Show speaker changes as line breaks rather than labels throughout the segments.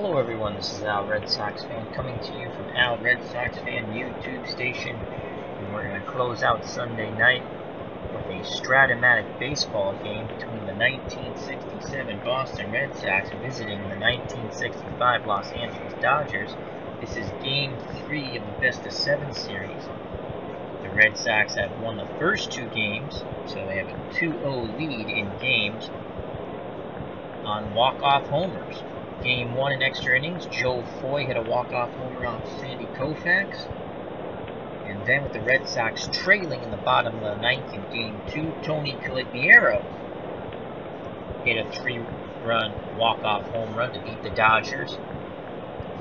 Hello everyone, this is Al Red Sox Fan coming to you from Al Red Sox Fan YouTube station, and we're going to close out Sunday night with a Strat-O-Matic baseball game between the 1967 Boston Red Sox visiting the 1965 Los Angeles Dodgers. This is Game 3 of the best-of-7 series. The Red Sox have won the first two games, so they have a 2-0 lead in games on walk-off homers. Game 1 in extra innings, Joe Foy hit a walk-off homer off Sandy Koufax. And then with the Red Sox trailing in the bottom of the ninth in Game 2, Tony Caligiero hit a 3-run walk-off home run to beat the Dodgers.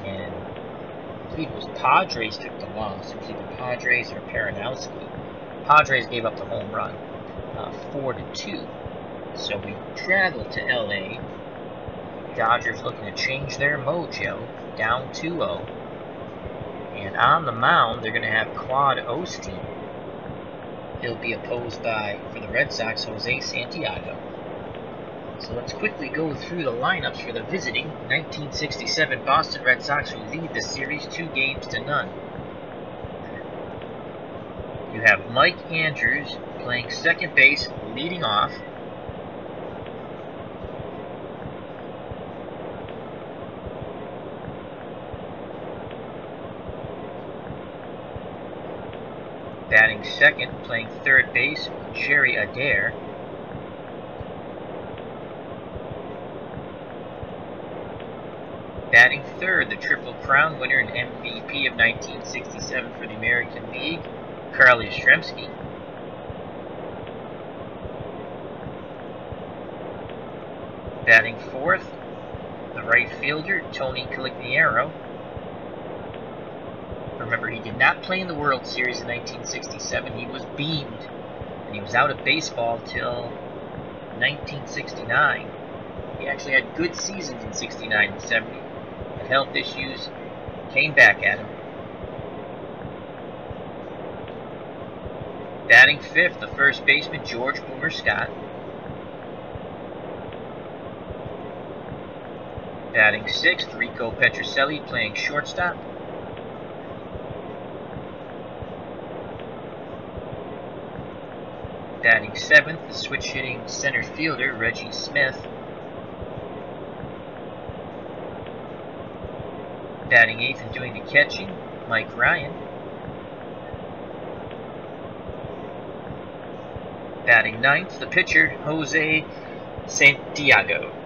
And I believe it was Padres took the loss. It was either Padres or Peranowski. Padres gave up the home run, 4-2. So we travel to L.A., Dodgers looking to change their mojo, down 2-0. And on the mound, they're going to have Claude Osteen. He'll be opposed by, for the Red Sox, Jose Santiago. So let's quickly go through the lineups for the visiting 1967 Boston Red Sox, who lead the series 2-0. You have Mike Andrews playing second base, leading off. Batting second, playing third base, Jerry Adair. Batting third, the Triple Crown winner and MVP of 1967 for the American League, Carl Yastrzemski. Batting fourth, the right fielder, Tony Caligiero. Remember, he did not play in the World Series in 1967. He was beamed, and he was out of baseball till 1969. He actually had good seasons in 69 and 70, but health issues came back at him. Batting fifth, the first baseman, George Boomer Scott. Batting sixth, Rico Petrocelli playing shortstop. Batting seventh, the switch-hitting center fielder, Reggie Smith. Batting eighth and doing the catching, Mike Ryan. Batting ninth, the pitcher, Jose Santiago.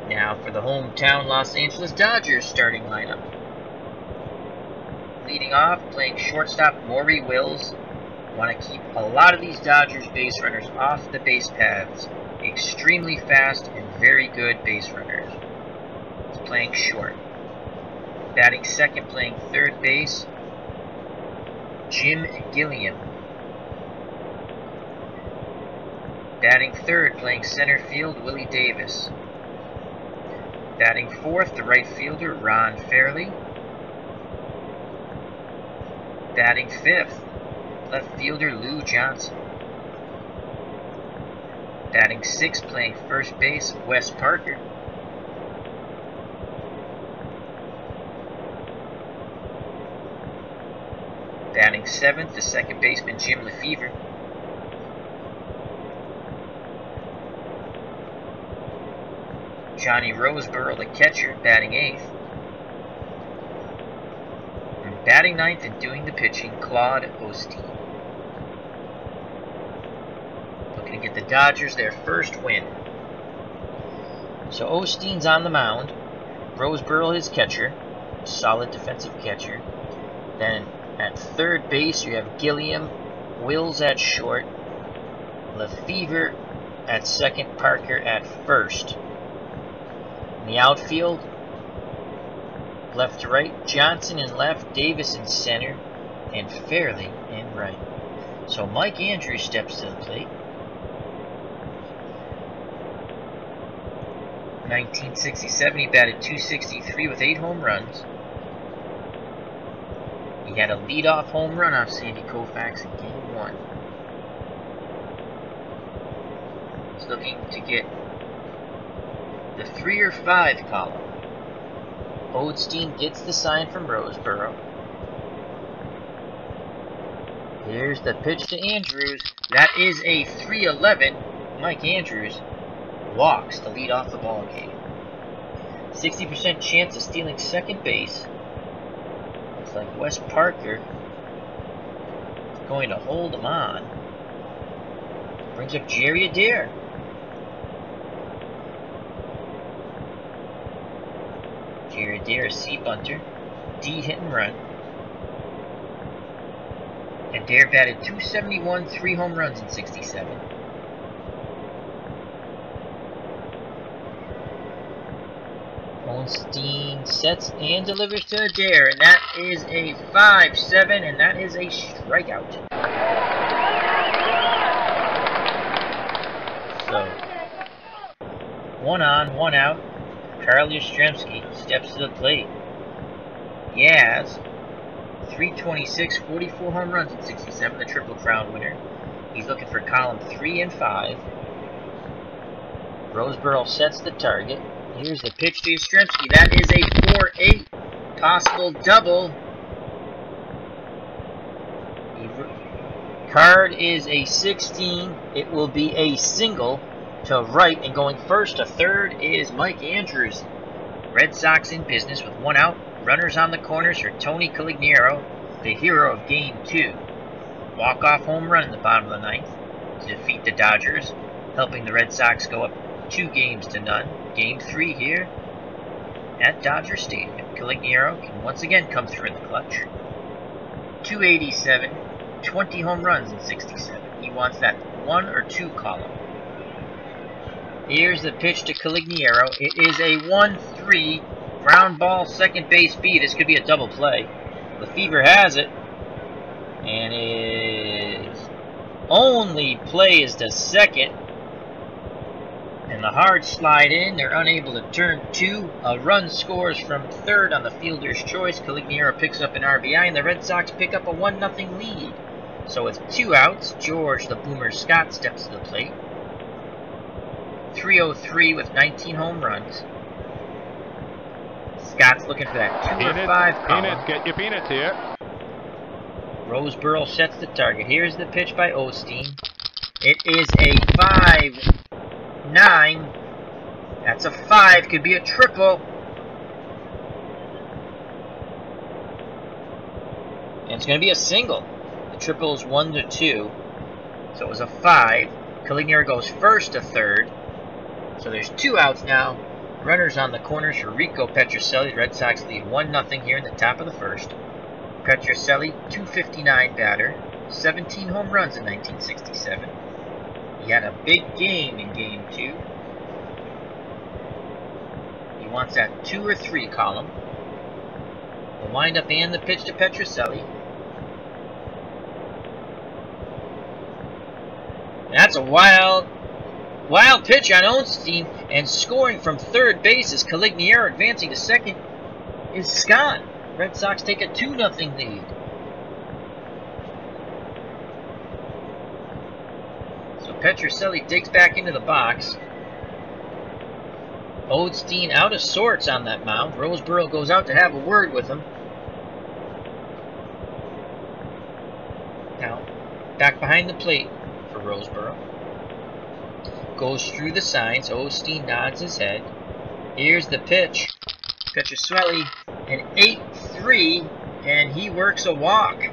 Now for the hometown Los Angeles Dodgers starting lineup. Leading off, playing shortstop, Maury Wills. Want to keep a lot of these Dodgers base runners off the base paths. Extremely fast and very good base runners. He's playing short. Batting second, playing third base, Jim Gilliam. Batting third, playing center field, Willie Davis. Batting fourth, the right fielder, Ron Fairley. Batting fifth, left fielder, Lou Johnson. Batting sixth, playing first base, Wes Parker. Batting seventh, the second baseman, Jim Lefevre. Johnny Roseboro, the catcher, batting eighth. And batting ninth and doing the pitching, Claude Osteen. Looking to get the Dodgers their first win. So Osteen's on the mound. Roseboro, his catcher. Solid defensive catcher. Then at third base, you have Gilliam, Wills at short, Lefevre at second, Parker at first. In the outfield, left to right, Johnson in left, Davis in center, and Fairley in right. So Mike Andrews steps to the plate. 1967, he batted .263 with 8 home runs. He had a leadoff home run off Sandy Koufax in Game 1. looking to get the 3 or 5 column. Osteen gets the sign from Roseboro. Here's the pitch to Andrews. That is a 3-11. Mike Andrews walks to lead off the ball game. 60% chance of stealing second base. Looks like Wes Parker is going to hold him on. Brings up Jerry Adair. Jerry Adair, a C bunter. D hit and run. Adair batted .271, 3 home runs in 67. Osteen sets and delivers to Adair, and that is a 5-7, and that is a strikeout. So, 1 on, 1 out. Carl Yastrzemski steps to the plate. Yaz, 326, 44 home runs in 67, the Triple Crown winner. He's looking for column 3 and 5. Roseboro sets the target. Here's the pitch to Yastrzemski. That is a 4-8. Possible double. Card is a 16. It will be a single to right, and going first to third is Mike Andrews. Red Sox in business with 1 out. Runners on the corners for Tony Colignero, the hero of Game 2. Walk-off home run in the bottom of the 9th to defeat the Dodgers, helping the Red Sox go up 2-0. Game 3 here at Dodger Stadium. Colignero can once again come through in the clutch. 287, 20 home runs in 67. He wants that 1 or 2 column. Here's the pitch to Colignero. It is a 1-3 ground ball second base B. This could be a double play. Lefevre has it. And his only play is to second. And the hard slide in. They're unable to turn 2. A run scores from third on the fielder's choice. Colignero picks up an RBI, and the Red Sox pick up a 1-0 lead. So with 2 outs, George the Boomer Scott steps to the plate. 303 with 19 home runs. Scott's looking for that 2 or 5 column.
Peanuts, get your peanuts here.
Roseboro sets the target. Here's the pitch by Osteen. It is a 5-9. That's a 5. Could be a triple. And it's going to be a single. The triple is 1-2. So it was a 5. Colignero goes first to third. So there's 2 outs now. Runners on the corners for Rico Petrocelli. The Red Sox lead 1-0 here in the top of the first. Petrocelli, .259 batter, 17 home runs in 1967. He had a big game in Game 2. He wants that 2 or 3 column. The windup and the pitch to Petrocelli. That's a wild pitch on Osteen, and scoring from third base as Colignero advancing to second is Scott. Red Sox take a 2-0 lead. So Petrocelli digs back into the box. Osteen out of sorts on that mound. Roseboro goes out to have a word with him. Now, back behind the plate for Roseboro. Goes through the signs. Osteen nods his head. Here's the pitch. Petrocelli, an 8-3, and he works a walk.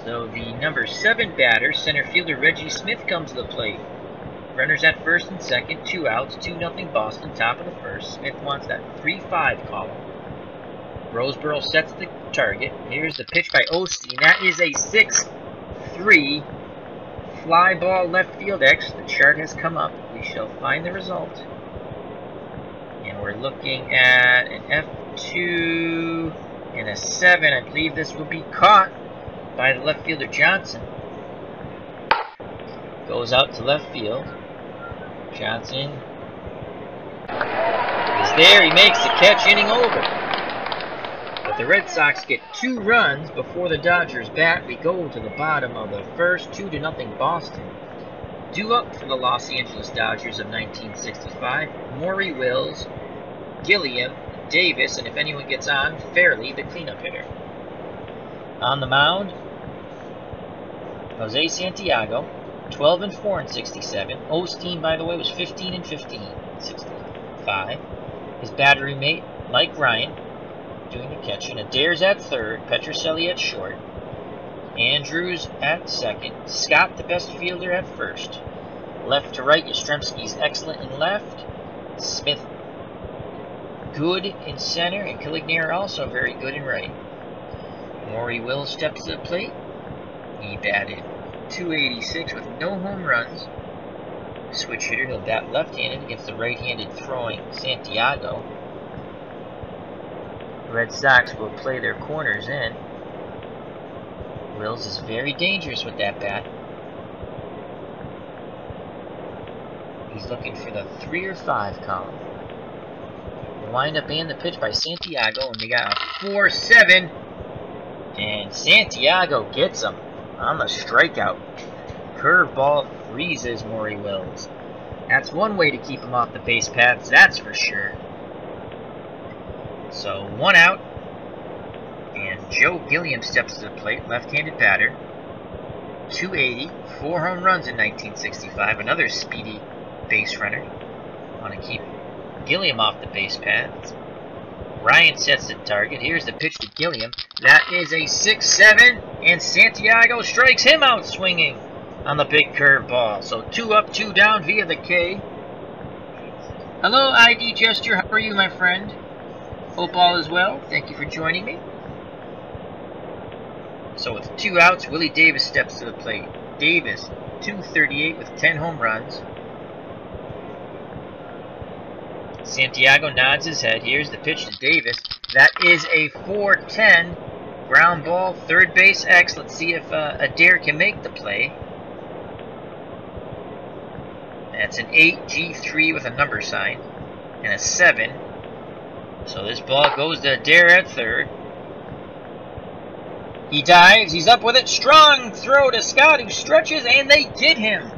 So the number 7 batter, center fielder Reggie Smith, comes to the plate. Runners at first and second, 2 outs, 2-0 Boston, top of the first. Smith wants that 3-5 column. Roseboro sets the target. Here's the pitch by Osteen. That is a 6-3 fly ball left field X. The chart has come up. We shall find the result. And we're looking at an F2 and a 7. I believe this will be caught by the left fielder Johnson. Goes out to left field. Johnson is there. He makes the catch, inning over. But the Red Sox get 2 runs before the Dodgers bat. We go to the bottom of the first, 2-0 Boston. Due up for the Los Angeles Dodgers of 1965, Maury Wills, Gilliam, Davis, and if anyone gets on, Fairley, the cleanup hitter. On the mound, Jose Santiago, 12-4 in 67. Osteen, by the way, was 15-15 in 65. His battery mate, Mike Ryan, doing the catching. Adair's at third, Petrocelli at short, Andrews at second, Scott the best fielder at first. Left to right, Yastrzemski's excellent in left, Smith good in center, and Calignaire also very good in right. Maury Wills steps to the plate. He batted .286 with no home runs. Switch hitter, he'll bat left-handed against the right-handed throwing Santiago. The Red Sox will play their corners in. Wills is very dangerous with that bat. He's looking for the 3 or 5 column. The windup and the pitch by Santiago, and they got a 4-7. And Santiago gets him on the strikeout. Curveball freezes Maury Wills. That's one way to keep him off the base paths, that's for sure. So 1 out. And Joe Gilliam steps to the plate, left-handed batter. .280, 4 home runs in 1965. Another speedy base runner. Want to keep Gilliam off the base paths. Ryan sets the target. Here's the pitch to Gilliam. That is a 6-7, and Santiago strikes him out swinging on the big curveball. So 2 up, 2 down via the K. Hello, ID Gesture. How are you, my friend? Hope all is well. Thank you for joining me. So with 2 outs, Willie Davis steps to the plate. Davis, .238 with 10 home runs. Santiago nods his head. Here's the pitch to Davis. That is a 4-10. Ground ball, third base X. Let's see if Adair can make the play. That's an 8, G3 with a number sign, and a 7. So this ball goes to Adair at third. He dives, he's up with it. Strong throw to Scott, who stretches, and they get him.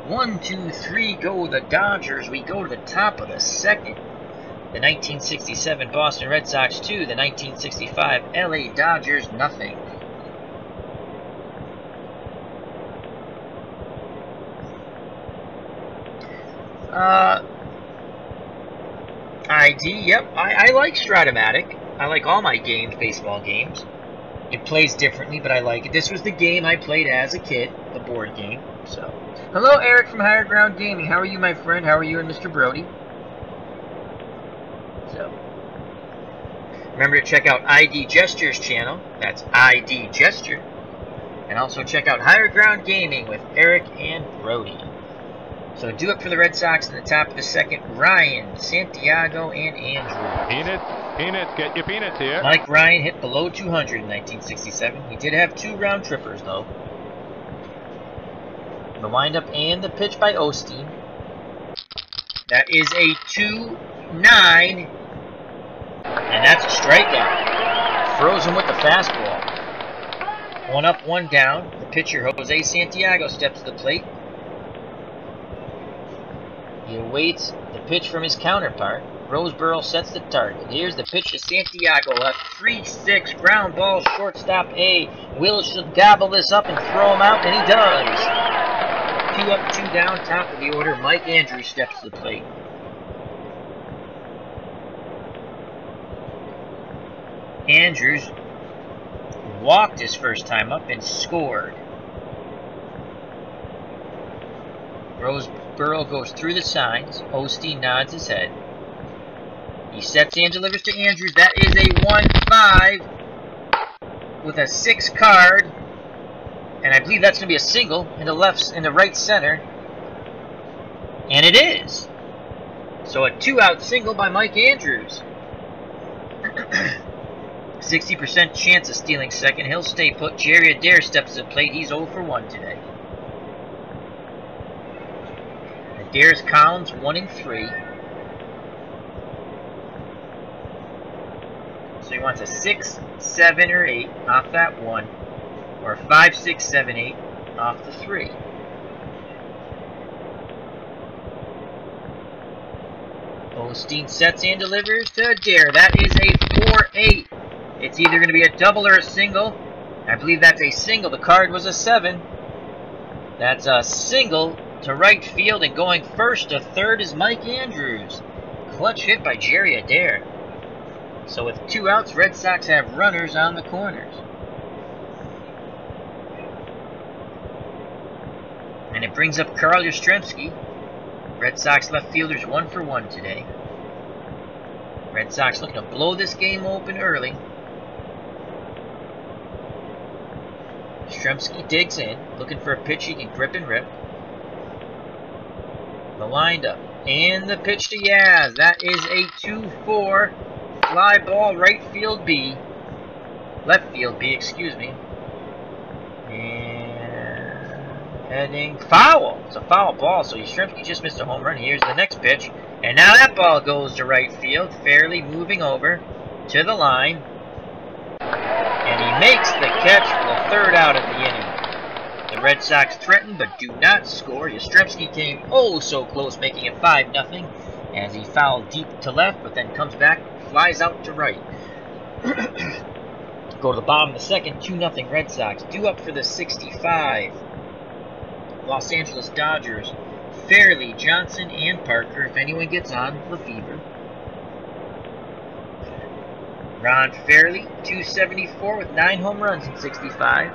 1, 2, 3 go the Dodgers. We go to the top of the second. The 1967 Boston Red Sox 2, the 1965 LA Dodgers nothing. ID, yep, I like Strat-O-Matic. I like all my games, baseball games. It plays differently, but I like it. This was the game I played as a kid, the board game. So, hello, Eric from Higher Ground Gaming. How are you, my friend? How are you and Mr. Brody? So, remember to check out ID Gesture's channel. That's ID Gesture. And also check out Higher Ground Gaming with Eric and Brody. So do it for the Red Sox in the top of the second. Ryan, Santiago, and Andrew.
Peanuts, get your peanuts here.
Mike Ryan hit below 200 in 1967. He did have 2 round trippers, though. The windup and the pitch by Osteen. That is a 2-9. And that's a strikeout. Throws him with the fastball. 1 up, 1 down. The pitcher, Jose Santiago, steps to the plate. He awaits the pitch from his counterpart. Roseboro sets the target. Here's the pitch to Santiago. A 3-6 ground ball, shortstop A. Wills should gobble this up and throw him out, and he does. 2 up, 2 down, top of the order. Mike Andrews steps to the plate. Andrews walked his first time up and scored. Roseboro goes through the signs. Osteen nods his head. He sets and delivers to Andrews. That is a 1-5 with a 6 card. And I believe that's going to be a single in the right center. And it is. So a 2-out single by Mike Andrews. 60% chance of stealing second. He'll stay put. Jerry Adair steps to the plate. He's 0 for 1 today. Adair's columns 1 and 3. So he wants a 6, 7, or 8 off that 1. Or 5, 6, 7, 8 off the 3. Osteen sets and delivers to Adair. That is a 4-8. It's either going to be a double or a single. I believe that's a single. The card was a 7. That's a single to right field, and going first to third is Mike Andrews. Clutch hit by Jerry Adair. So with 2 outs, Red Sox have runners on the corners. And it brings up Carl Yastrzemski. Red Sox left fielders 1 for 1 today. Red Sox looking to blow this game open early. Yastrzemski digs in, looking for a pitch he can grip and rip. The windup and the pitch to Yaz. That is a 2-4 fly ball, left field B, excuse me. And heading foul. It's a foul ball, so Yastrzemski just missed a home run. Here's the next pitch, and now that ball goes to right field, fairly moving over to the line. And he makes the catch for the 3rd out of the inning. The Red Sox threaten but do not score. Yastrzemski came oh so close, making it 5-0 as he fouled deep to left, but then comes back, flies out to right. Go to the bottom of the 2nd, 2-0 Red Sox. Due up for the 65. Los Angeles Dodgers. Fairley, Johnson, and Parker. If anyone gets on, Lefevre. Ron Fairley, 274 with 9 home runs in 65.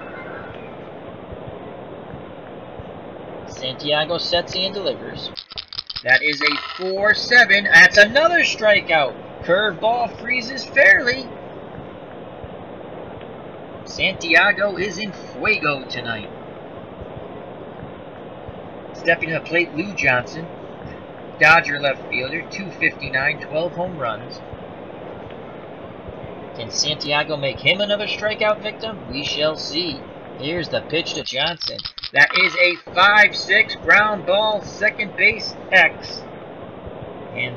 Santiago sets and delivers. That is a 4-7. That's another strikeout. Curveball freezes Fairley. Santiago is in fuego tonight. Stepping to the plate, Lou Johnson. Dodger left fielder, 259, 12 home runs. Can Santiago make him another strikeout victim? We shall see. Here's the pitch to Johnson. That is a 5-6 ground ball, second base X. And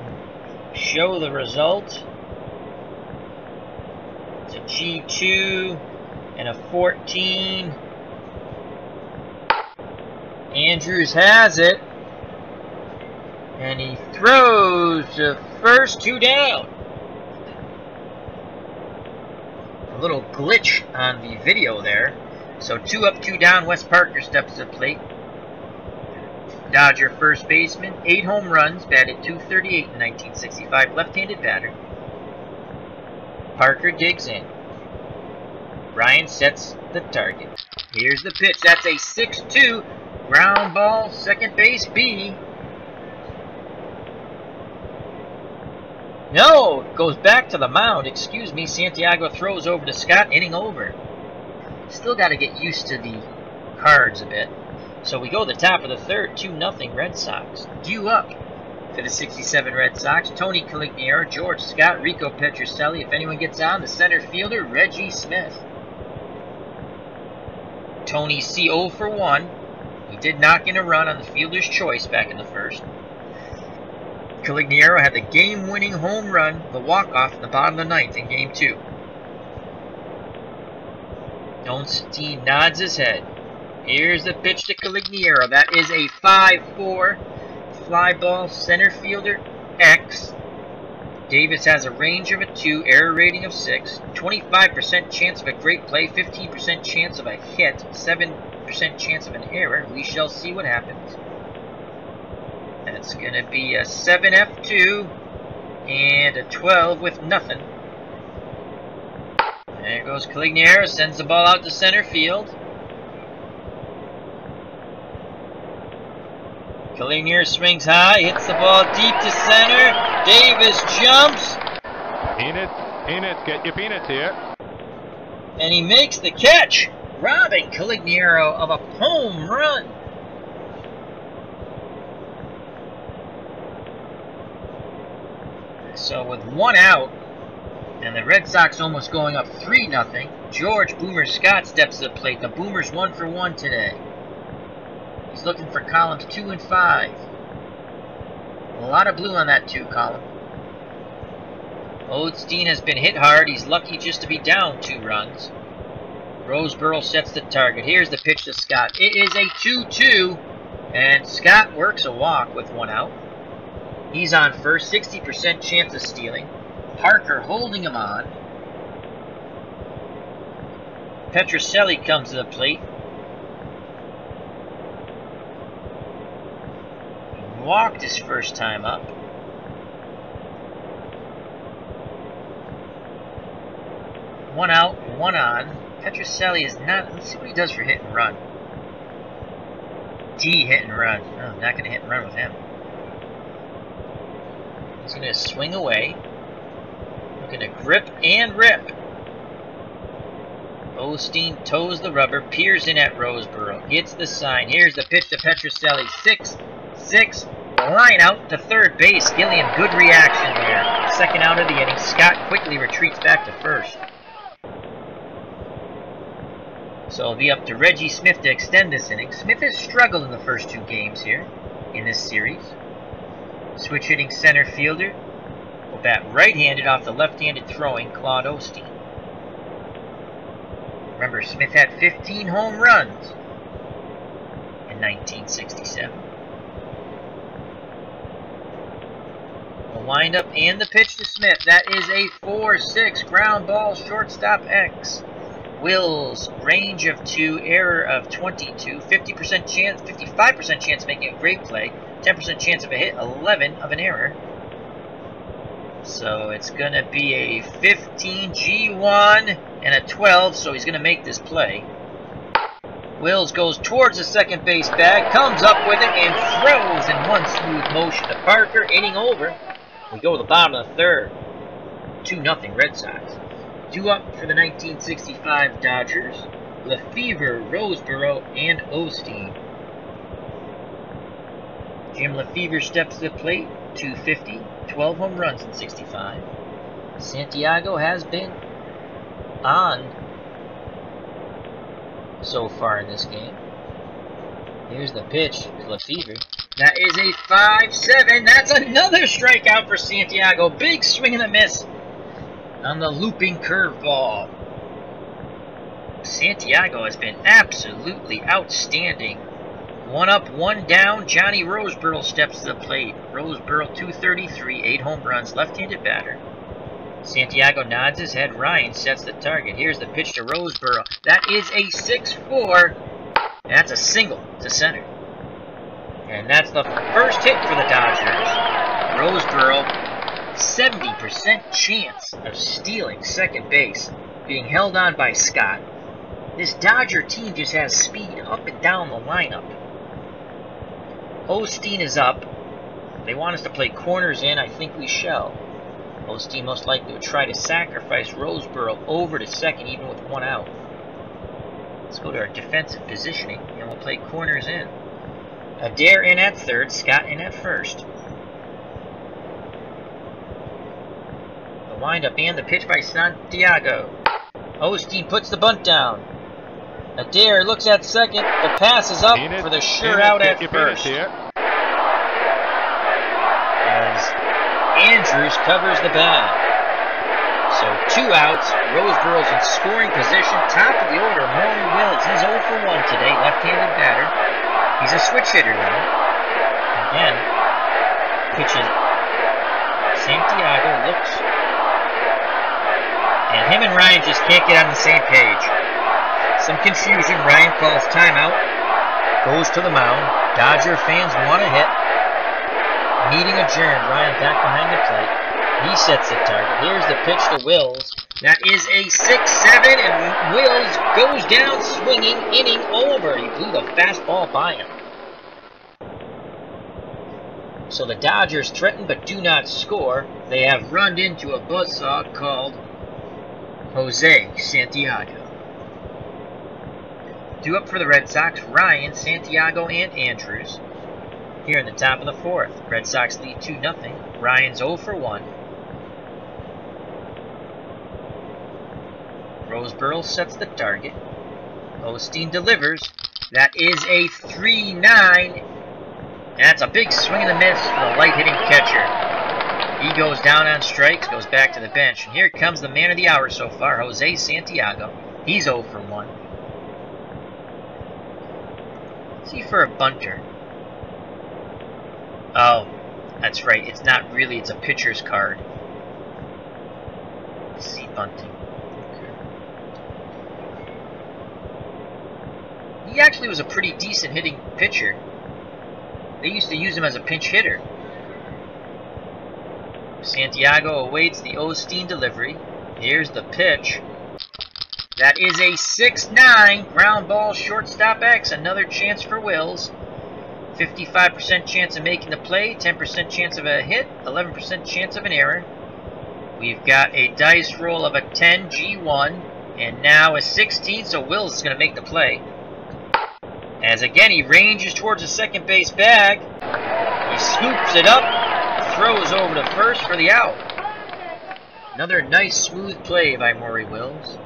show the result. It's a G2 and a 14. Andrews has it. And he throws to first, 2 down. A little glitch on the video there. So 2 up, 2 down. Wes Parker steps to the plate. Dodger first baseman, 8 home runs, batted .238 in 1965, left-handed batter. Parker digs in. Ryan sets the target. Here's the pitch. That's a 6-2 ground ball, second base B. No, it goes back to the mound. Excuse me. Santiago throws over to Scott, inning over. Still got to get used to the cards a bit. So we go to the top of the 3rd, 2-0 Red Sox. Due up for the 67 Red Sox. Tony Calignero, George Scott, Rico Petrocelli. If anyone gets on, the center fielder, Reggie Smith. Tony C 0 for 1. He did knock in a run on the fielder's choice back in the 1st. Calignero had the game-winning home run, the walk-off in the bottom of the 9th in Game 2. Osteen nods his head. Here's the pitch to Calignero. That is a 5-4 fly ball, center fielder X. Davis has a range of a 2, error rating of 6, 25% chance of a great play, 15% chance of a hit, 7% chance of an error. We shall see what happens. That's going to be a 7F2 and a 12 with nothing. There goes Calignero, sends the ball out to center field. Calignero swings high, hits the ball deep to center. Davis jumps.
Peanuts, get your peanuts here.
And he makes the catch, robbing Calignero of a home run. So with 1 out, and the Red Sox almost going up 3-0, George Boomer Scott steps to the plate. The Boomers 1 for 1 today. He's looking for columns 2 and 5. A lot of blue on that 2 column. Osteen has been hit hard. He's lucky just to be down 2 runs. Roseboro sets the target. Here's the pitch to Scott. It is a 2-2, and Scott works a walk with 1 out. He's on first, 60% chance of stealing. Parker holding him on. Petrocelli comes to the plate. He walked his first time up. One out, one on. Petrocelli is not... Let's see what he does for hit and run. D hit and run. Oh, I'm not going to hit and run with him. He's going to swing away. Looking to grip and rip. Osteen toes the rubber, peers in at Roseboro, gets the sign. Here's the pitch to Petrocelli. 6-6, line out to third base. Gilliam, good reaction there. Second out of the inning. Scott quickly retreats back to first. So it'll be up to Reggie Smith to extend this inning. Smith has struggled in the first two games here in this series. Switch hitting center fielder will bat right-handed off the left-handed throwing Claude Osteen. Remember, Smith had 15 home runs in 1967. The windup and the pitch to Smith. That is a 4-6 ground ball, shortstop X. Wills, range of 2, error of 22, 50% chance, 55% chance of making a great play, 10% chance of a hit, 11 of an error. So it's going to be a 15 G1 and a 12, so he's going to make this play. Wills goes towards the second base bag, comes up with it, and throws in one smooth motion to Parker. Inning over. We go to the bottom of the third. 2-0 Red Sox. Due up for the 1965 Dodgers, Lefevre, Roseboro, and Osteen. Jim Lefevre steps to the plate, 250, 12 home runs in 65. Santiago has been on so far in this game. Here's the pitch to Lefevre. That is a 5-7. That's another strikeout for Santiago. Big swing and a miss on the looping curveball. Santiago has been absolutely outstanding. One up, one down. Johnny Roseboro steps to the plate. Roseboro 233, 8 home runs, left-handed batter. Santiago nods his head. Ryan sets the target. Here's the pitch to Roseboro. That is a 6-4. That's a single to center. And that's the first hit for the Dodgers. Roseboro, 70% chance of stealing second base, being held on by Scott. This Dodger team just has speed up and down the lineup. Osteen is up. They want us to play corners in. I think we shall. Osteen most likely would try to sacrifice Roseboro over to second even with one out. Let's go to our defensive positioning, and we'll play corners in. Adair in at third, Scott in at first. The windup and the pitch by Santiago. Osteen puts the bunt down. Adair looks at second. The pass is up for the sure out at first. As Andrews covers the bag. So 2 outs. Roseboro's in scoring position. Top of the order, Maury Wills. He's 0 for 1 today, left-handed batter. He's a switch hitter though. Again, pitches. Santiago looks. And him and Ryan just can't get on the same page. Some confusion. Ryan calls timeout. Goes to the mound. Dodger fans want to hit. Meeting adjourned. Ryan back behind the plate. He sets the target. Here's the pitch to Wills. That is a 6-7, and Wills goes down swinging. Inning over. He blew the fastball by him. So the Dodgers threaten but do not score. They have run into a buzzsaw called Jose Santiago. Due up for the Red Sox, Ryan, Santiago, and Andrews. Here in the top of the fourth, Red Sox lead 2-0. Ryan's 0 for 1. Roseboro sets the target. Osteen delivers. That is a 3-9. That's a big swing and a miss for the light-hitting catcher. He goes down on strikes, goes back to the bench. And here comes the man of the hour so far, Jose Santiago. He's 0 for 1. See for a bunter. Oh, That's right, it's not really, it's a pitcher's card. See bunting. Okay. He actually was a pretty decent hitting pitcher. They used to use him as a pinch hitter. Santiago awaits the Osteen delivery. Here's the pitch. That is a 6-9 ground ball, shortstop X. Another chance for Wills. 55% chance of making the play, 10% chance of a hit, 11% chance of an error. We've got a dice roll of a 10 G1 and now a 16, so Wills is going to make the play. As again he ranges towards the second base bag. He scoops it up, throws over to first for the out. Another nice smooth play by Maury Wills.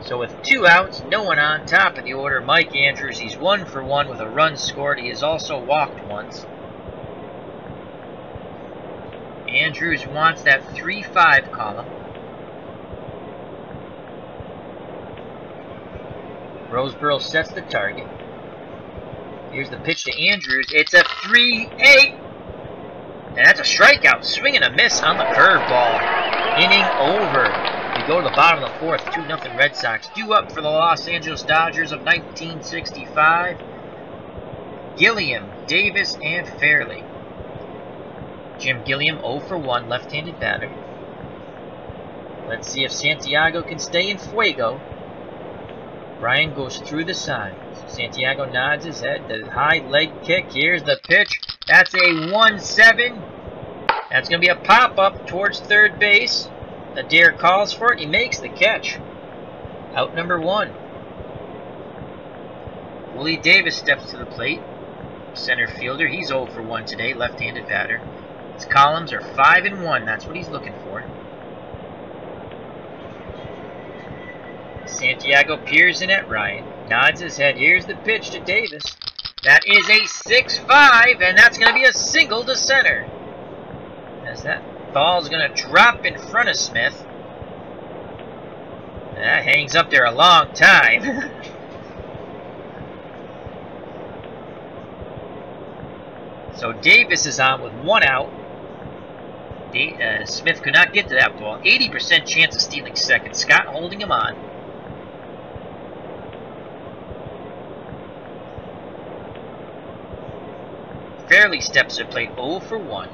So with 2 outs, no one on, top of the order, Mike Andrews. He's 1 for 1 with a run scored. He has also walked once. Andrews wants that 3-5 column. Roseboro sets the target. Here's the pitch to Andrews. It's a 3-8. And that's a strikeout. Swing and a miss on the curveball. Inning over. We go to the bottom of the 4th, 2-0 Red Sox. Due up for the Los Angeles Dodgers of 1965. Gilliam, Davis, and Fairley. Jim Gilliam 0 for 1, left-handed batter. Let's see if Santiago can stay in fuego. Ryan goes through the signs. Santiago nods his head. The high leg kick. Here's the pitch. That's a 1-7. That's going to be a pop-up towards third base. Adair calls for it. He makes the catch. Out number 1. Willie Davis steps to the plate. Center fielder. He's 0 for 1 today. Left-handed batter. His columns are 5 and 1. That's what he's looking for. Santiago peers in at Ryan. Nods his head. Here's the pitch to Davis. That is a 6-5, and that's going to be a single to center. As that ball's going to drop in front of Smith. That hangs up there a long time. So Davis is on with 1 out. Smith could not get to that ball. 80% chance of stealing second. Scott holding him on. Fairley steps to the plate, 0 for 1.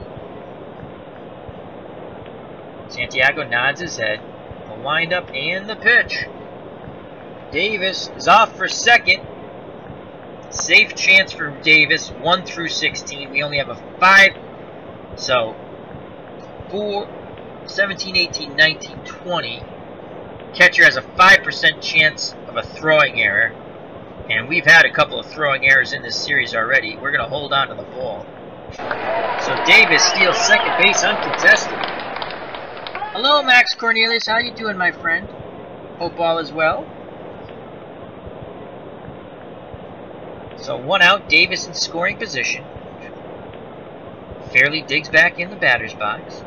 Santiago nods his head. The windup and the pitch. Davis is off for second. Safe chance for Davis, 1 through 16. We only have a 5. So, 4, 17, 18, 19, 20. Catcher has a 5% chance of a throwing error. And we've had a couple of throwing errors in this series already. We're going to hold on to the ball. So Davis steals second base uncontested. Hello, Max Cornelius. How you doing, my friend? Hope all is well. So 1 out, Davis in scoring position. Fairley digs back in the batter's box.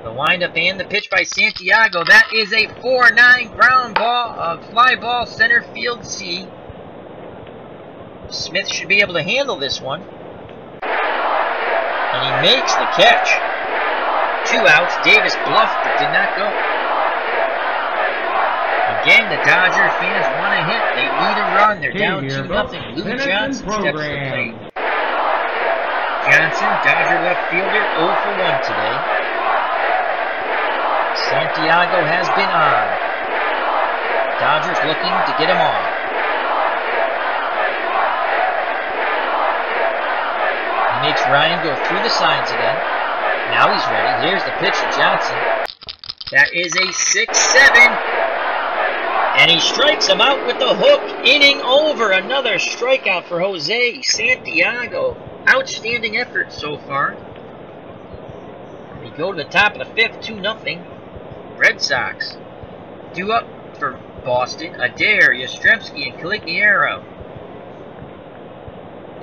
The windup and the pitch by Santiago. That is a 4-9 ground ball, fly ball, center field C. Smith should be able to handle this one. And he makes the catch. 2 outs. Davis bluffed but did not go. Again, the Dodger fans want to hit. They need a run. They're down 2-0. Lou Johnson steps to the plate. Johnson, Dodger left fielder, 0 for 1 today. Santiago has been on. Dodgers looking to get him off. He makes Ryan go through the signs again. Now he's ready. Here's the pitch to Johnson. That is a 6-7. And he strikes him out with the hook. Inning over. Another strikeout for Jose Santiago. Outstanding effort so far. We go to the top of the 5th, 2-0. Red Sox. Due up for Boston. Adair, Yastrzemski, and Caligiero.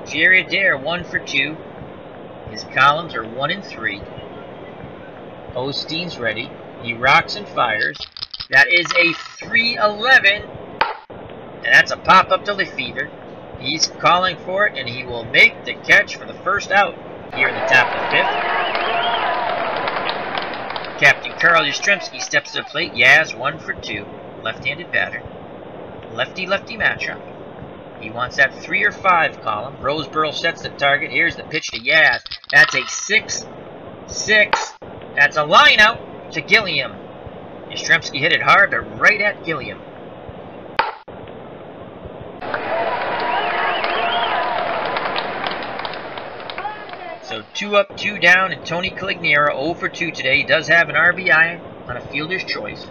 Jerry Adair, 1 for 2. His columns are 1 and 3. Osteen's ready. He rocks and fires. That is a 3-11. And that's a pop-up to Lefevre. He's calling for it, and he will make the catch for the first out here in the top of the fifth. Captain Carl Yastrzemski steps to the plate. Yaz 1 for 2. Left-handed batter. Lefty-lefty matchup. He wants that 3 or 5 column. Roseboro sets the target. Here's the pitch to Yaz. That's a 6-6. That's a line out to Gilliam. Yastrzemski hit it hard, but right at Gilliam. So 2 up, 2 down, and Tony Calignera 0 for 2 today. He does have an RBI on a fielder's choice.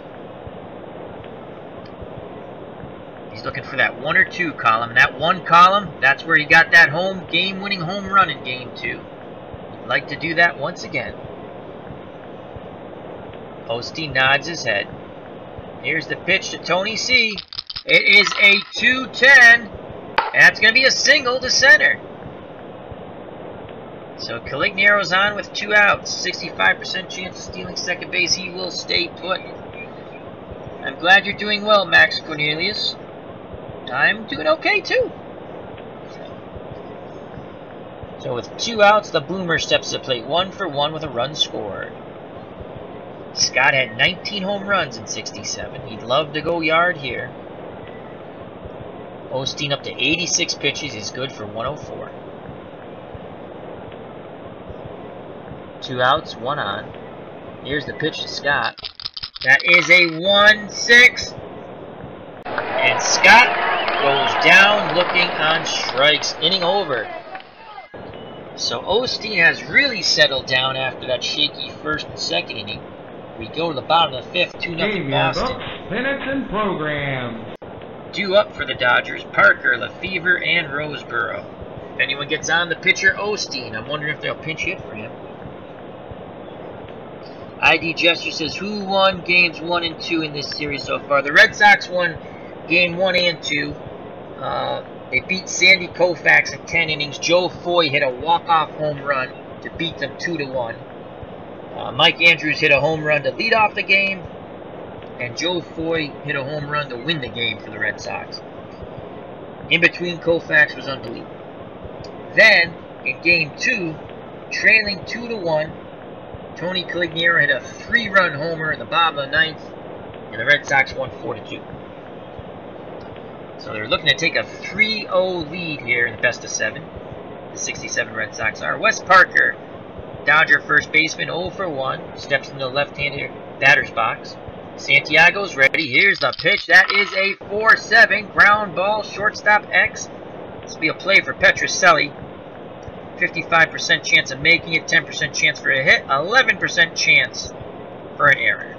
He's looking for that 1 or 2 column. And that 1 column, that's where he got that game-winning home run in Game 2. He'd like to do that once again. Osteen nods his head. Here's the pitch to Tony C. It is a 2-10, and that's going to be a single to center. So Calignero's on with 2 outs. 65% chance of stealing second base. He will stay put. I'm glad you're doing well, Max Cornelius. I'm doing okay, too. So with 2 outs, the Boomer steps to the plate 1 for 1 with a run scored. Scott had 19 home runs in 67. He'd love to go yard here. Osteen up to 86 pitches. He's good for 104. 2 outs, 1 on. Here's the pitch to Scott. That is a 1-6. And Scott goes down looking on strikes. Inning over. So Osteen has really settled down after that shaky first and second inning. We go to the bottom of the 5th, 2-0 Boston.
Minutes and programs.
Due up for the Dodgers, Parker, Lefevre, and Roseboro. If anyone gets on, the pitcher, Osteen. I'm wondering if they'll pinch hit for him. ID Gesture says, who won games 1 and 2 in this series so far? The Red Sox won game 1 and 2. They beat Sandy Koufax in 10 innings. Joe Foy hit a walk-off home run to beat them 2-1. Mike Andrews hit a home run to lead off the game. And Joe Foy hit a home run to win the game for the Red Sox. In between, Koufax was unbelievable. Then, in game 2, trailing 2-1, Tony Calignera hit a 3-run homer in the bottom of the 9th, and the Red Sox won 4-2. So they're looking to take a 3-0 lead here in the best of 7. The 67 Red Sox are. Wes Parker, Dodger first baseman, 0 for 1, steps into the left-handed batter's box. Santiago's ready. Here's the pitch. That is a 4-7 ground ball, shortstop X. This will be a play for Petrocelli. 55% chance of making it, 10% chance for a hit, 11% chance for an error.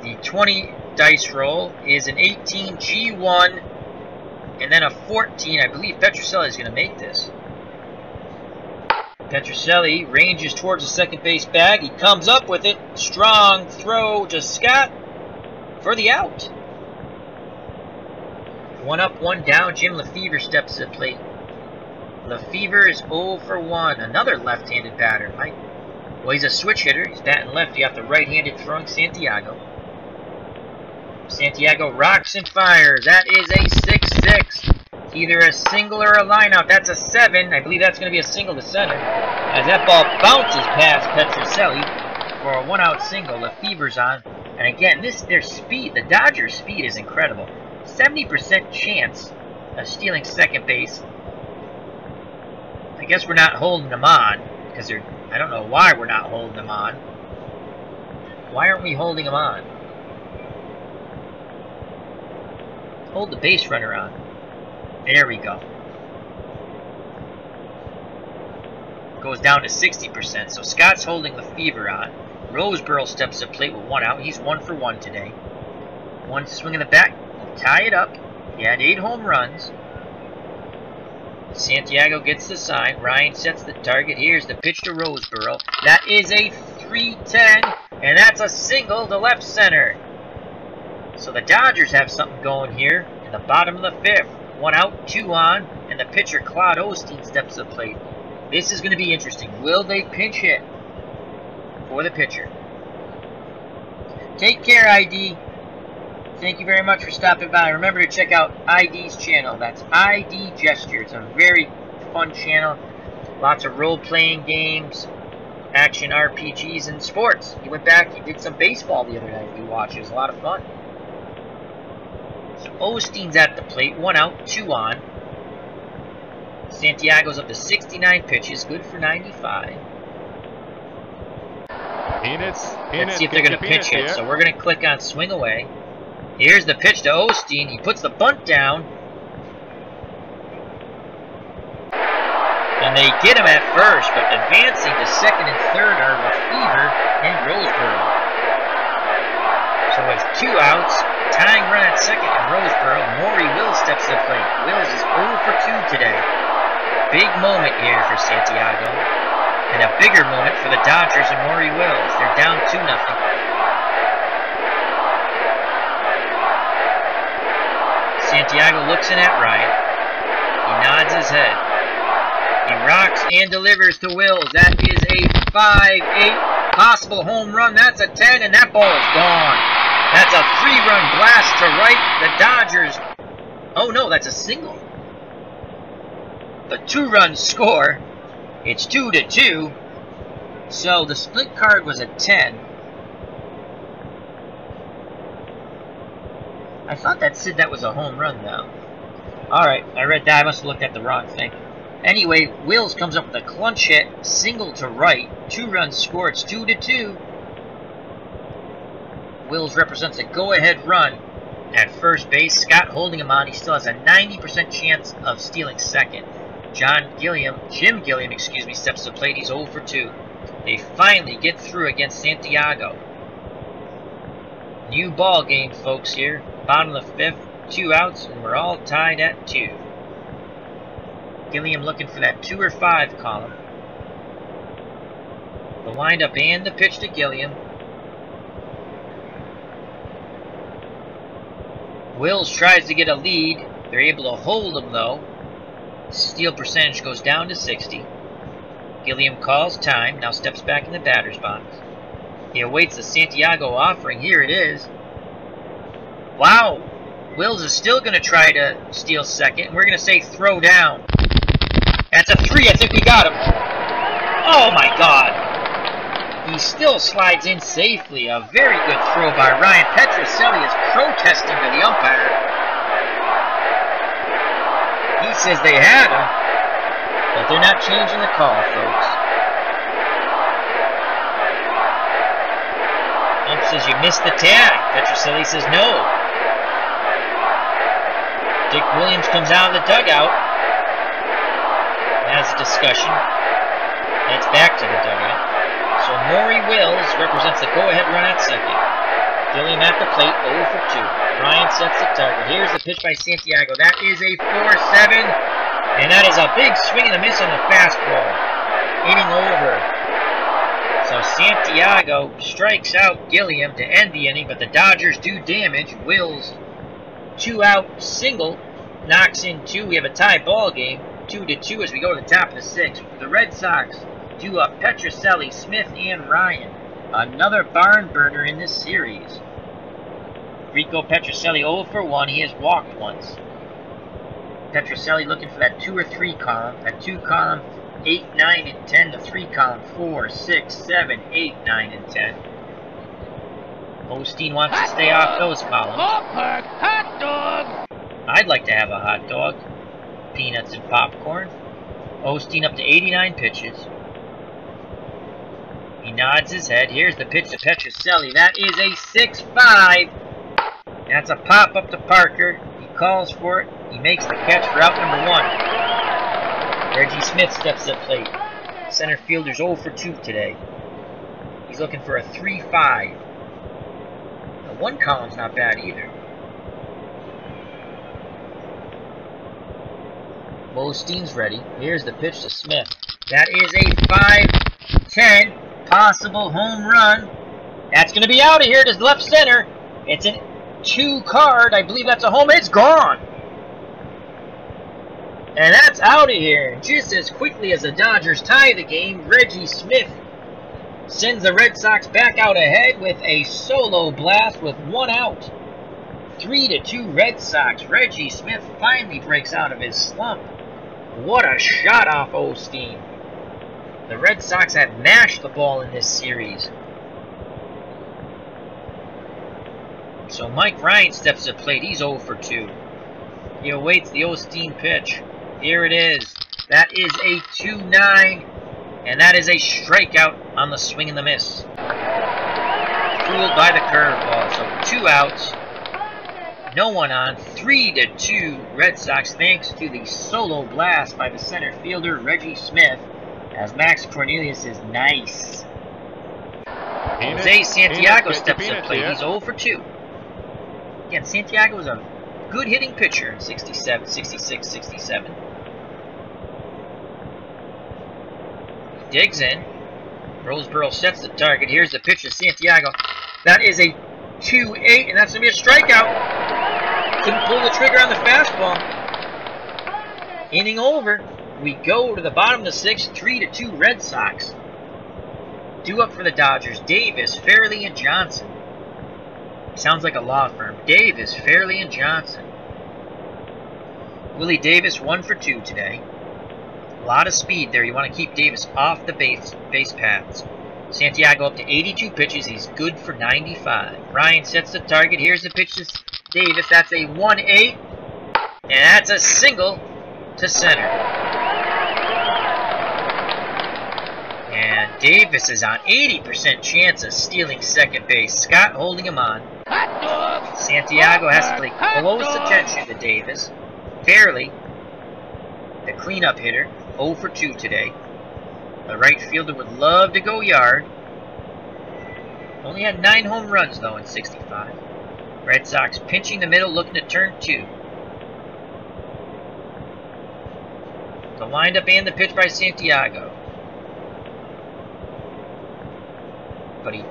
The 20 dice roll is an 18 G1 and then a 14. I believe Petrocelli is going to make this. Petrocelli ranges towards the second base bag. He comes up with it. Strong throw to Scott for the out. 1 up, 1 down. Jim Lefevre steps to the plate. Lefevre is 0 for 1. Another left-handed batter. Well, he's a switch hitter. He's batting lefty off the right-handed throwing Santiago. Santiago rocks and fires. That is a 6-6. It's either a single or a line-out. That's a 7. I believe that's going to be a single to center. As that ball bounces past Petrocelli for a 1-out single. Lefevre's on. And again, their speed, the Dodgers' speed is incredible. 70% chance of stealing second base. I guess we're not holding them on, because I don't know why we're not holding them on. Why aren't we holding them on? Hold the base runner on. There we go. Goes down to 60%, so Scott's holding Lefevre on. Roseboro steps to the plate with 1 out. He's 1 for 1 today. 1 swing in the back. We'll tie it up. He had 8 home runs. Santiago gets the sign. Ryan sets the target. Here's the pitch to Roseboro. That is a 3-10, and that's a single to left center. So the Dodgers have something going here in the bottom of the 5th. 1 out, 2 on, and the pitcher Claude Osteen steps to the plate. This is going to be interesting. Will they pinch hit for the pitcher? Take care, ID. Thank you very much for stopping by. Remember to check out ID's channel. That's ID Gesture. It's a very fun channel. Lots of role-playing games, action RPGs, and sports. He went back, he did some baseball the other night we watched. It was a lot of fun. So Osteen's at the plate. 1 out, 2 on. Santiago's up to 69 pitches. Good for 95. Let's see if they're going to pitch hit. So we're going to click on swing away. Here's the pitch to Osteen. He puts the bunt down. And they get him at first, but advancing to second and third are Lefevre and Roseboro. So with 2 outs, tying run at second in Roseboro, Maury Wills steps to the plate. Wills is 0 for 2 today. Big moment here for Santiago. And a bigger moment for the Dodgers and Maury Wills. They're down 2-0. Santiago looks in at Ryan. He nods his head. He rocks and delivers to Wills. That is a 5-8 possible home run. That's a 10, and that ball is gone. That's a 3-run blast to right. The Dodgers. Oh no, that's a single. The 2-run score. It's 2-2. So the split card was a 10. I thought that said that was a home run, though. Alright, I read that. I must have looked at the wrong thing. Anyway, Wills comes up with a clutch hit, single to right, 2-run score. It's 2-2. Wills represents a go-ahead run at first base. Scott holding him on. He still has a 90% chance of stealing second. Jim Gilliam, steps to the plate. He's 0 for 2. They finally get through against Santiago. New ball game, folks, here. Bottom of the 5th, 2 outs, and we're all tied at 2. Gilliam looking for that 2 or 5 column. The windup and the pitch to Gilliam. Wills tries to get a lead. They're able to hold him, though. Steal percentage goes down to 60. Gilliam calls time, now steps back in the batter's box. He awaits the Santiago offering. Here it is. Wow! Wills is still going to try to steal second. We're going to say throw down. That's a 3. I think we got him. Oh my God! He still slides in safely. A very good throw by Ryan. Petrocelli is protesting to the umpire. He says they had him, but they're not changing the call, folks. Ump says you missed the tag. Petrocelli says no. Dick Williams comes out of the dugout, has a discussion, heads back to the dugout. So Maury Wills represents the go-ahead run at second. Gilliam at the plate, 0 for 2. Ryan sets the target. Here's the pitch by Santiago. That is a 4-7, and that is a big swing and a miss on the fastball. Inning over. So Santiago strikes out Gilliam to end the inning, but the Dodgers do damage. Wills 2-out single, knocks in 2. We have a tie ball game, 2-2 as we go to the top of the 6th. The Red Sox do up Petrocelli, Smith, and Ryan. Another barn burner in this series. Rico Petrocelli 0 for 1. He has walked once. Petrocelli looking for that 2 or 3 column. That 2 column, 8, 9, and 10. The 3 column, 4, 6, 7, 8, 9, and 10. Osteen wants to stay off those columns.
Hot dog!
I'd like to have a hot dog. Peanuts and popcorn. Osteen up to 89 pitches. He nods his head. Here's the pitch to Petrocelli. That is a 6-5. That's a pop up to Parker. He calls for it. He makes the catch for out number 1. Reggie Smith steps to the plate. Center fielder's 0 for 2 today. He's looking for a 3-5. The 1 column's not bad either. Osteen's ready. Here's the pitch to Smith. That is a 5-10. Possible home run. That's going to be out of here to left center. It's a 2 card. I believe that's a home. It's gone. And that's out of here. Just as quickly as the Dodgers tie the game, Reggie Smith sends the Red Sox back out ahead with a solo blast with 1 out. 3-2 Red Sox. Reggie Smith finally breaks out of his slump. What a shot off Osteen. The Red Sox have mashed the ball in this series. So Mike Ryan steps to the plate. He's 0 for 2. He awaits the Osteen pitch. Here it is. That is a 2-9. And that is a strikeout on the swing and the miss. Fooled by the curveball. So 2 outs. No one on. 3-2 Red Sox, thanks to the solo blast by the center fielder Reggie Smith, as Max Cornelius is nice. Jose Santiago steps to the plate. He's 0 for 2. Again, Santiago is a good hitting pitcher in 67, 66, 67. He digs in. Roseboro sets the target. Here's the pitch to Santiago. That is a 2-8, and that's going to be a strikeout. Couldn't pull the trigger on the fastball. Inning over. We go to the bottom of the 6th, 3-2 Red Sox. Due up for the Dodgers, Davis, Fairley, and Johnson. Sounds like a law firm. Davis, Fairley, and Johnson. Willie Davis 1 for 2 today. A lot of speed there. You want to keep Davis off the base paths. Santiago up to 82 pitches. He's good for 95. Ryan sets the target. Here's the pitch to Davis. That's a 1-8. And that's a single to center. And Davis is on 80% chance of stealing second base. Scott holding him on. Santiago has to pay close attention to Davis. Fairley, the cleanup hitter, 0 for 2 today. The right fielder would love to go yard. Only had 9 home runs, though, in 65. Red Sox pinching the middle, looking to turn 2. The windup and the pitch by Santiago. But he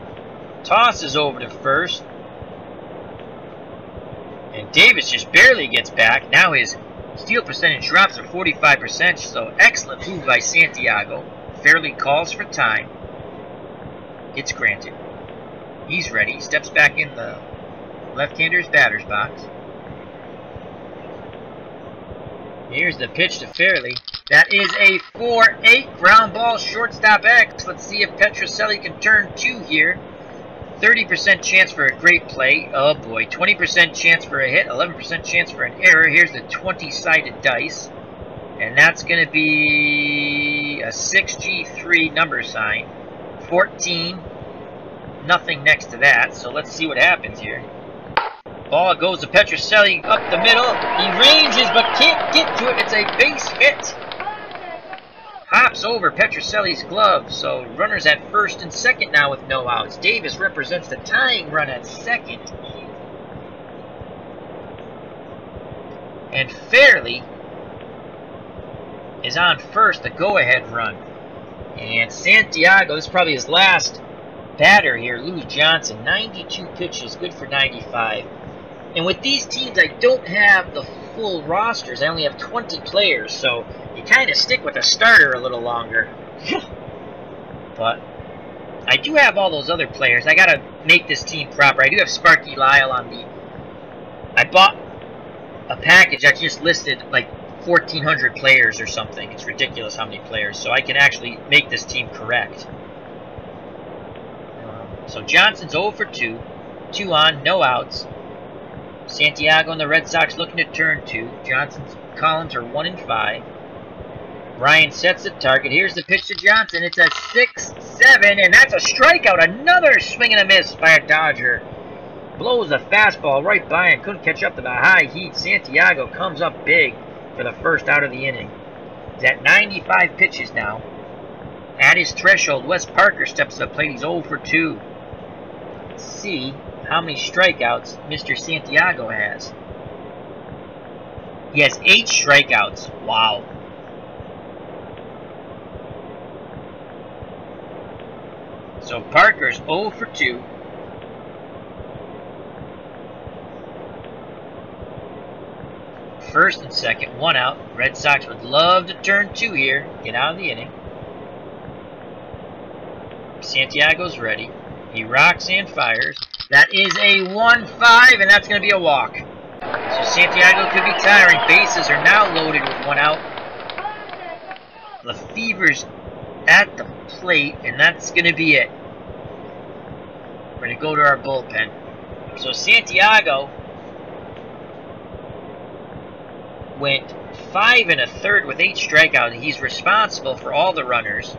tosses over to first. And Davis just barely gets back. Now his steal percentage drops to 45%, so excellent move by Santiago. Fairley calls for time. It's granted. He's ready. He steps back in the left-hander's batter's box. Here's the pitch to Fairley. That is a 4-8 ground ball, shortstop X. Let's see if Petrocelli can turn 2 here. 30% chance for a great play. Oh boy. 20% chance for a hit. 11% chance for an error. Here's the 20-sided dice. And that's going to be a 6G3 number sign. 14. Nothing next to that. So let's see what happens here. Ball goes to Petrocelli up the middle. He ranges but can't get to it. It's a base hit. Hops over Petrocelli's glove. So runners at first and second now with no outs. Davis represents the tying run at second. And Fairley is on first, the go-ahead run. And Santiago, this is probably his last batter here, Lou Johnson. 92 pitches, good for 95. And with these teams, I don't have the full rosters. I only have 20 players, so you kind of stick with a starter a little longer. But I do have all those other players. I got to make this team proper. I do have Sparky Lyle on the... I bought a package that just listed like 1,400 players or something. It's ridiculous how many players. So I can actually make this team correct. So Johnson's 0 for 2. 2 on, no outs. Santiago and the Red Sox looking to turn 2. Johnson's columns are 1 and 5. Ryan sets the target. Here's the pitch to Johnson. It's a 6-7, and that's a strikeout. Another swing and a miss by a Dodger. Blows a fastball right by him. Couldn't catch up to the high heat. Santiago comes up big for the first out of the inning. He's at 95 pitches now. At his threshold, Wes Parker steps to the plate. He's 0 for 2. Let's see how many strikeouts Mr. Santiago has. He has 8 strikeouts. Wow. So Parker's 0 for 2. First and second, 1 out. Red Sox would love to turn 2 here. Get out of the inning. Santiago's ready. He rocks and fires. That is a 1-5, and that's going to be a walk. So Santiago could be tiring. Bases are now loaded with one out. Lefebvre's at the plate, and that's going to be it. We're going to go to our bullpen. So Santiago went 5 1/3 with 8 strikeouts. He's responsible for all the runners.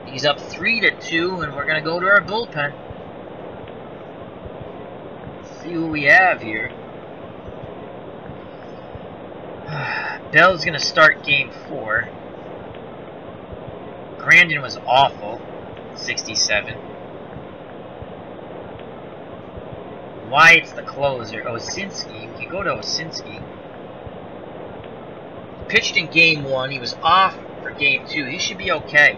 He's up 3-2, and we're going to go to our bullpen. See who we have here. Bell's going to start game 4. Grandin was awful, 67. Wyatt's the closer. Osinski, we can go to Osinski. Pitched in game 1. He was off for game 2. He should be okay.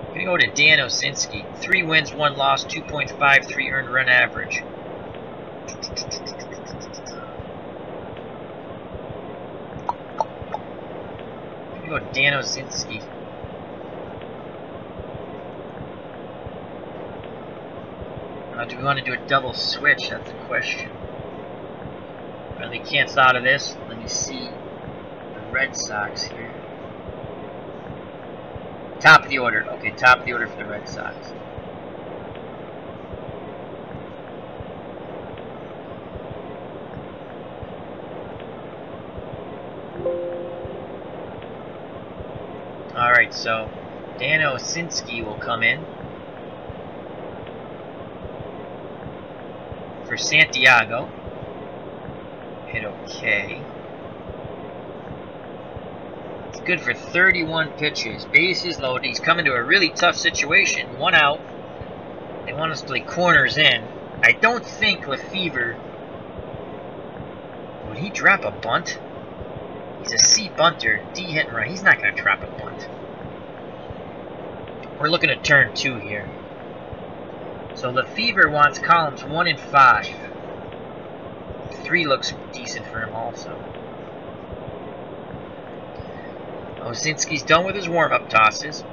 We're going to go to Dan Osinski. 3 wins, 1 loss, 2.53 earned run average. We're going to go to Dan Osinski. Do we want to do a double switch? That's the question. Well, they cancel out of this. Let me see the Red Sox here. Top of the order. Okay, top of the order for the Red Sox. Alright, so Dan Osinski will come in for Santiago. Hit okay. It's good for 31 pitches. Bases loaded. He's coming to a really tough situation. 1 out. They want us to play corners in. I don't think Lefebvre... Would he drop a bunt? He's a C bunter. D hit and run. He's not going to drop a bunt. We're looking at turn 2 here. So Lefebvre wants columns 1 and 5. 3 looks decent for him also. Osinski's done with his warm-up tosses.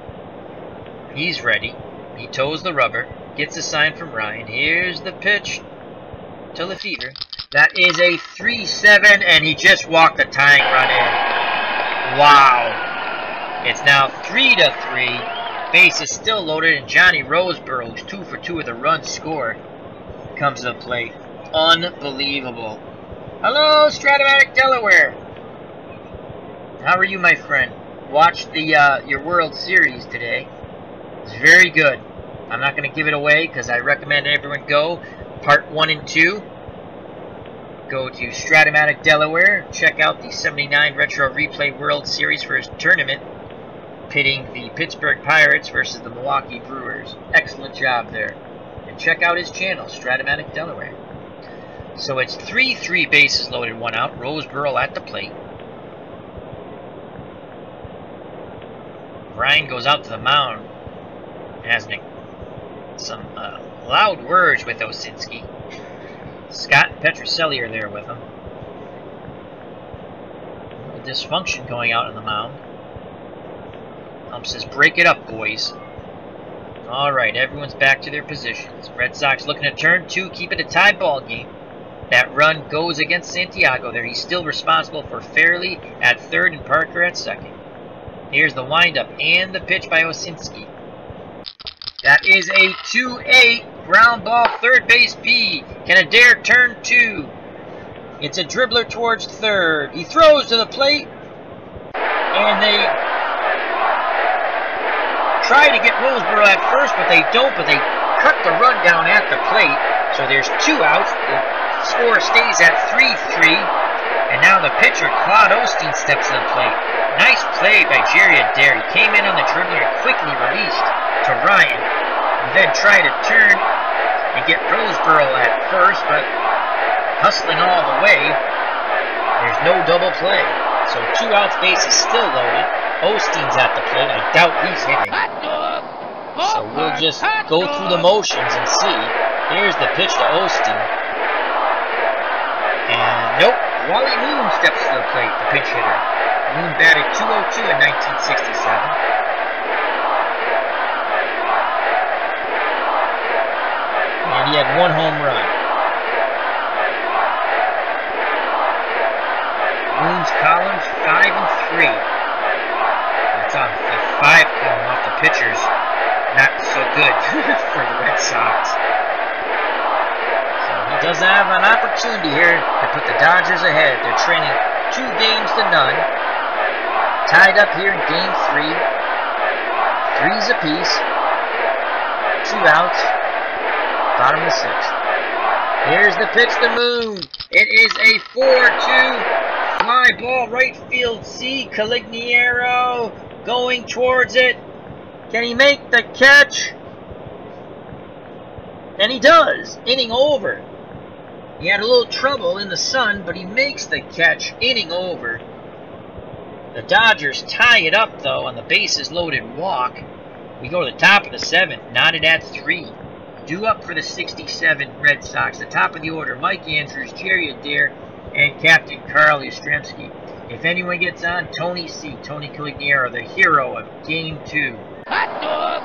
He's ready. He toes the rubber. Gets a sign from Ryan. Here's the pitch to Lefebvre. That is a 3-7, and he just walked the tying run in. Wow. It's now 3-3. Base is still loaded, and Johnny Roseboro, who's 2 for 2 with a run scored, comes to the plate. Unbelievable. Hello, Strat-O-Matic, Delaware. How are you, my friend? Watched the your World Series today. It's very good. I'm not going to give it away because I recommend everyone go. Part 1 and 2. Go to Strat-O-Matic, Delaware. Check out the 79 Retro Replay World Series for his tournament, pitting the Pittsburgh Pirates versus the Milwaukee Brewers. Excellent job there. And check out his channel, Strat-O-Matic, Delaware. So it's 3-3, bases loaded, 1 out. Roseboro at the plate. Ryan goes out to the mound. Has some loud words with Osinski. Scott and Petrocelli are there with him. A little dysfunction going out on the mound. Says, break it up, boys. Alright, everyone's back to their positions. Red Sox looking at turn 2, keep it a tie ball game. That run goes against Santiago there. He's still responsible for Fairley at third and Parker at second. Here's the windup and the pitch by Osinski. That is a 2-8 ground ball, third base B. Can Adair turn 2? It's a dribbler towards third. He throws to the plate, and they try to get Roseboro at first, but they don't, but they cut the run down at the plate. So there's 2 outs. The score stays at 3-3. And now the pitcher, Claude Osteen, steps to the plate. Nice play by Jerry Adair. He came in on the dribbler and quickly released to Ryan. And then tried to turn and get Roseboro at first, but hustling all the way. There's no double play. So 2 outs, base is still loaded. Osteen's at the plate. I doubt he's hitting. So we'll just go through the motions and see. Here's the pitch to Osteen. And nope, Wally Moon steps to the plate, the pinch hitter. Moon batted .202 in 1967. And he had 1 home run. Moon's columns 5 and 3. That's off the 5 column off the pitchers. Not so good for the Red Sox. So he does have an opportunity here to put the Dodgers ahead. They're trailing 2 games to none. Tied up here in game 3. 3s apiece. 2 outs. Bottom of the 6th. Here's the pitch to Moon. It is a 4-2 fly ball right field. C. Caligiero going towards it. Can he make the catch? And he does. Inning over. He had a little trouble in the sun, but he makes the catch. Inning over. The Dodgers tie it up, though, on the bases loaded walk. We go to the top of the 7th, knotted at 3. Due up for the 67 Red Sox. The top of the order, Mike Andrews, Jerry Adair, and Captain Carl Yastrzemski. If anyone gets on, Tony C. Tony Caligiero, the hero of Game 2.
Hot dog!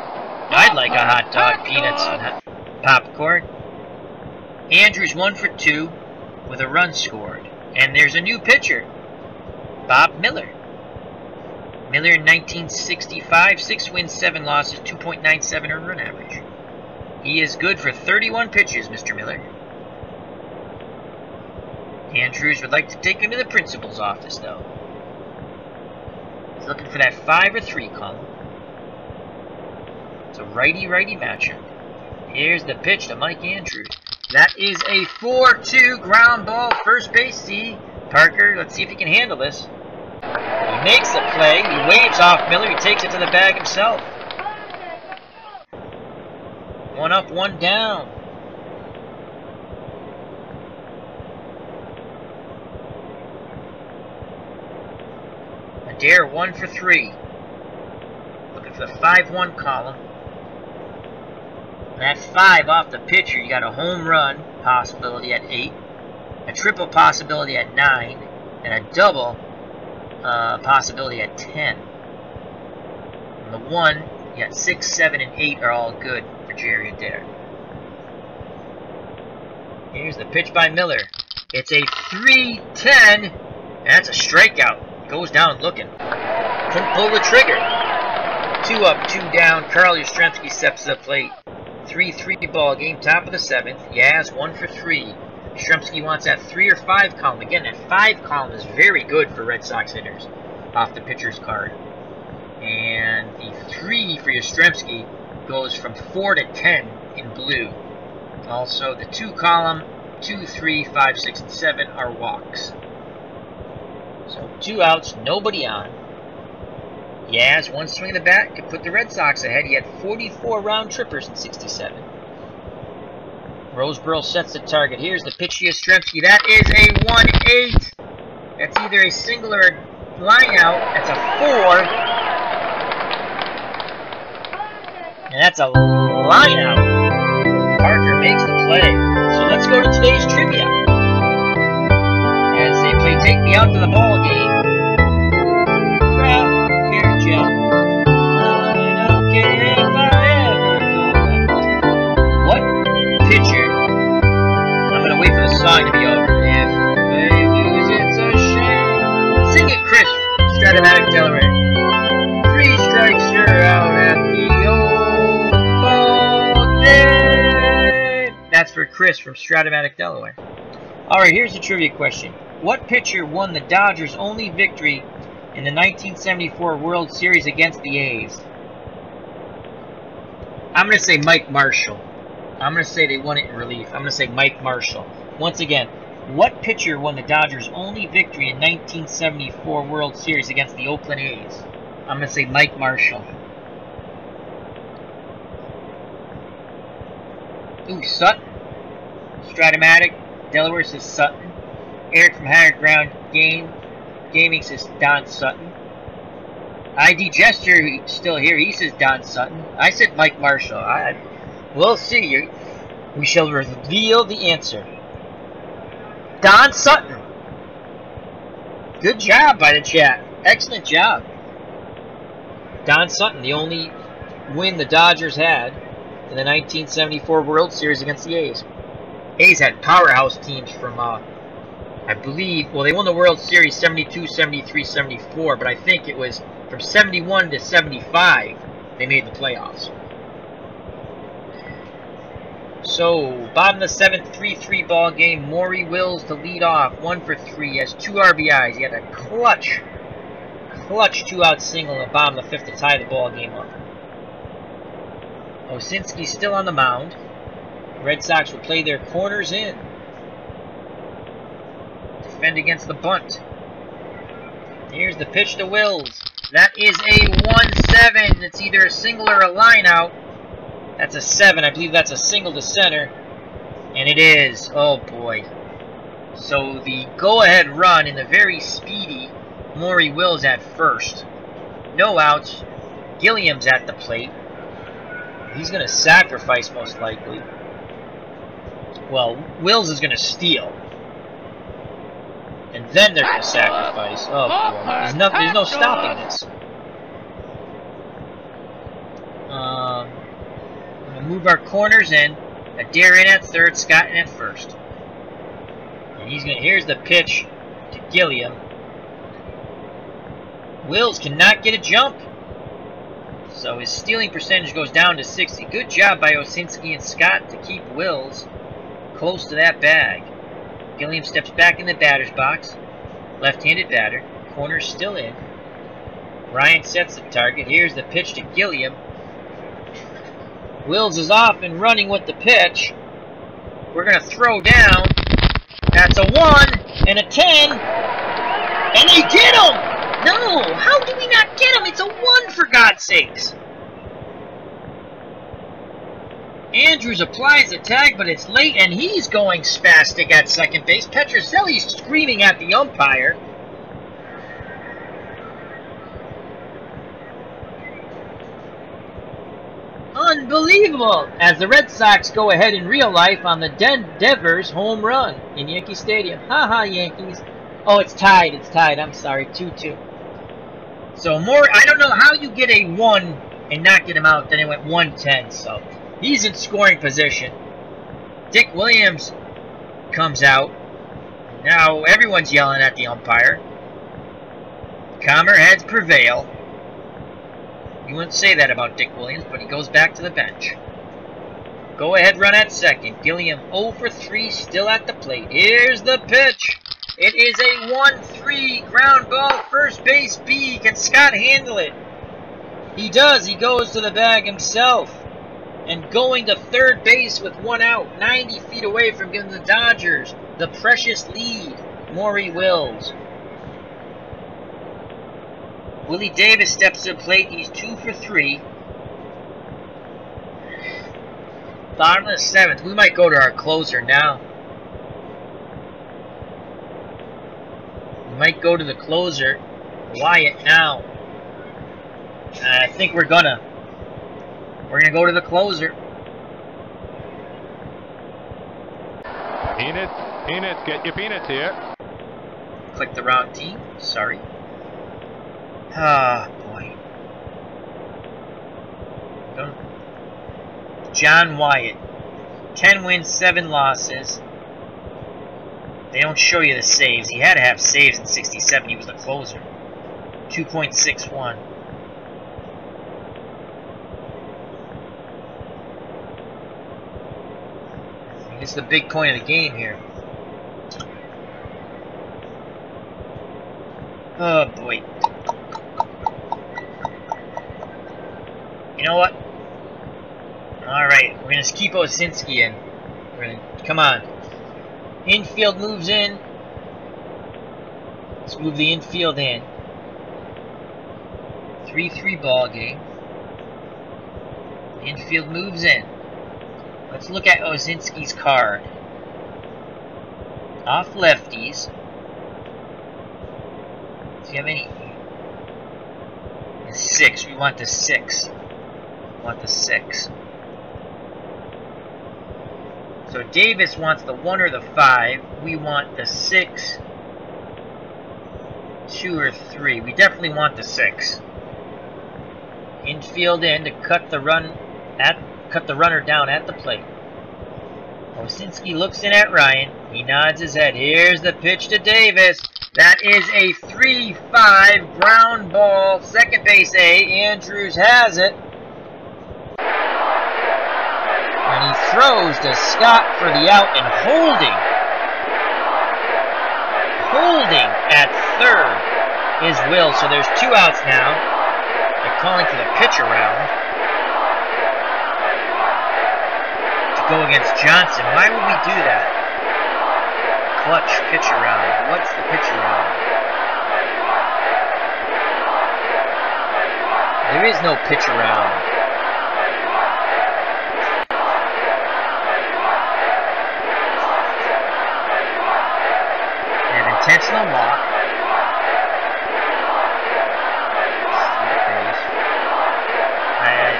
I'd like a hot dog, peanuts, and popcorn. Andrews 1 for 2 with a run scored. And there's a new pitcher, Bob Miller. Miller in 1965, 6 wins, 7 losses, 2.97 earned run average. He is good for 31 pitches, Mr. Miller. Andrews would like to take him to the principal's office, though. He's looking for that 5 or 3 column. It's a righty-righty matchup. Here's the pitch to Mike Andrews. That is a 4-2 ground ball, first base. See, Parker, let's see if he can handle this. He makes the play. He waves off Miller. He takes it to the bag himself. 1 up, 1 down. Adair 1 for 3. Looking for the 5-1 column. That 5 off the pitcher. You got a home run possibility at 8. A triple possibility at 9. And a double possibility at 10. And the 1, you got 6, 7, and 8 are all good for Jerry Adair. Here's the pitch by Miller. It's a 3-10. That's a strikeout. Goes down looking. Couldn't pull the trigger. 2 up, 2 down. Carl Yastrzemski steps to the plate. 3-3 ball game, top of the 7th. Yaz 1 for 3. Yastrzemski wants that 3 or 5 column. Again, that 5 column is very good for Red Sox hitters off the pitcher's card. And the 3 for Yastrzemski goes from 4 to 10 in blue. Also, the 2 column, 2, 3, 5, 6, and 7 are walks. So 2 outs, nobody on. Yaz, 1 swing of the bat, could put the Red Sox ahead. He had 44 round trippers in 67. Roseboro sets the target. Here's the pitch to Yastrzemski. That is a 1-8. That's either a single or a line out. That's a 4. And that's a line out. Parker makes the play. So let's go to today's trivia. As they play Take Me Out to the Ball Game. Crowd, care, Joe. I don't care if I ever go back. What pitcher? I'm going to wait for the song to be over. If they lose, it's a shame. Sing it, Chris. Strat-O-Matic, Delaware. 3 strikes, you're out at the old ball game. That's for Chris from Strat-O-Matic, Delaware. Alright, here's the trivia question. What pitcher won the Dodgers' only victory in the 1974 World Series against the A's? I'm going to say Mike Marshall. I'm going to say they won it in relief. I'm going to say Mike Marshall. Once again, what pitcher won the Dodgers' only victory in 1974 World Series against the Oakland A's? I'm going to say Mike Marshall. Ooh, Sutton. Strat-O-Matic. Delaware says Sutton. Eric from Higher Ground Gaming says Don Sutton. ID Jester, who's still here, he says Don Sutton. I said Mike Marshall. We'll see. We shall reveal the answer. Don Sutton. Good job by the chat. Excellent job. Don Sutton, the only win the Dodgers had in the 1974 World Series against the A's. A's had powerhouse teams from, I believe, well, they won the World Series 72, 73, 74, but I think it was from 71 to 75 they made the playoffs. So, bottom of the 7th, 3-3 ball game. Maury Wills to lead off, 1 for 3. He has 2 RBIs. He had a clutch 2-out single in the bottom of the 5th to tie the ball game up. Osinski's still on the mound. Red Sox will play their corners in. Defend against the bunt. Here's the pitch to Wills. That is a 1-7. It's either a single or a line out. That's a 7. I believe that's a single to center. And it is. Oh, boy. So the go-ahead run in the very speedy Maury Wills at first. No outs. Gilliam's at the plate. He's going to sacrifice most likely. Well, Wills is going to steal. And then they're going to sacrifice. Oh, boy. There's no stopping this. Move our corners in. Adair in at third, Scott in at first. And here's the pitch to Gilliam. Wills cannot get a jump. So his stealing percentage goes down to 60. Good job by Osinski and Scott to keep Wills close to that bag. Gilliam steps back in the batter's box. Left-handed batter. Corner's still in. Ryan sets the target. Here's the pitch to Gilliam. Wills is off and running with the pitch. We're going to throw down. That's a 1 and a 10. And they get him! No! How do we not get him? It's a 1, for God's sakes. Andrews applies the tag, but it's late, and he's going spastic at second base. Petrozelli's screaming at the umpire. Unbelievable! As the Red Sox go ahead in real life on the Devers home run in Yankee Stadium. Ha Yankees. Oh, it's tied. It's tied. I'm sorry. 2-2. So I don't know how you get a 1 and not get him out. Then it went 1-10. So he's in scoring position. Dick Williams comes out. Now everyone's yelling at the umpire. Calmer heads prevail. You wouldn't say that about Dick Williams, but he goes back to the bench. Go ahead run at second. Gilliam 0 for 3, still at the plate. Here's the pitch. It is a 1-3 ground ball, first base B. Can Scott handle it? He does. He goes to the bag himself. And going to third base with 1 out, 90 feet away from giving the Dodgers the precious lead. Maury Wills. Willie Davis steps to the plate. He's 2 for 3. Bottom of the 7th. We might go to our closer now. We might go to the closer, Wyatt, now. I think we're gonna go to the closer.
Peanuts, get your peanuts here.
Click the wrong team. Sorry. Ah, boy. John Wyatt. 10 wins, 7 losses. They don't show you the saves. He had to have saves in 67. He was the closer. 2.61. This is the big point of the game here. Oh, boy. You know what? Alright, we're going to keep Osinski in. We're going to, come on. Infield moves in. Let's move the infield in. 3-3 ball game. Infield moves in. Let's look at Osinski's card. Off lefties. Does he have any? 6. We want the 6. We want the 6. So Davis wants the 1 or the 5. We want the 6 2 or 3. We definitely want the 6. Infield in to cut the runner down at the plate. Osinski looks in at Ryan. He nods his head. Here's the pitch to Davis. That is a 3-5 ground ball. Second base A. Andrews has it. And he throws to Scott for the out and holding. Holding at third is Will. So there's 2 outs now. They're calling for the pitch around to go against Johnson. Why would we do that? Clutch pitch around. What's the pitch around? There is no pitch around. An intentional walk.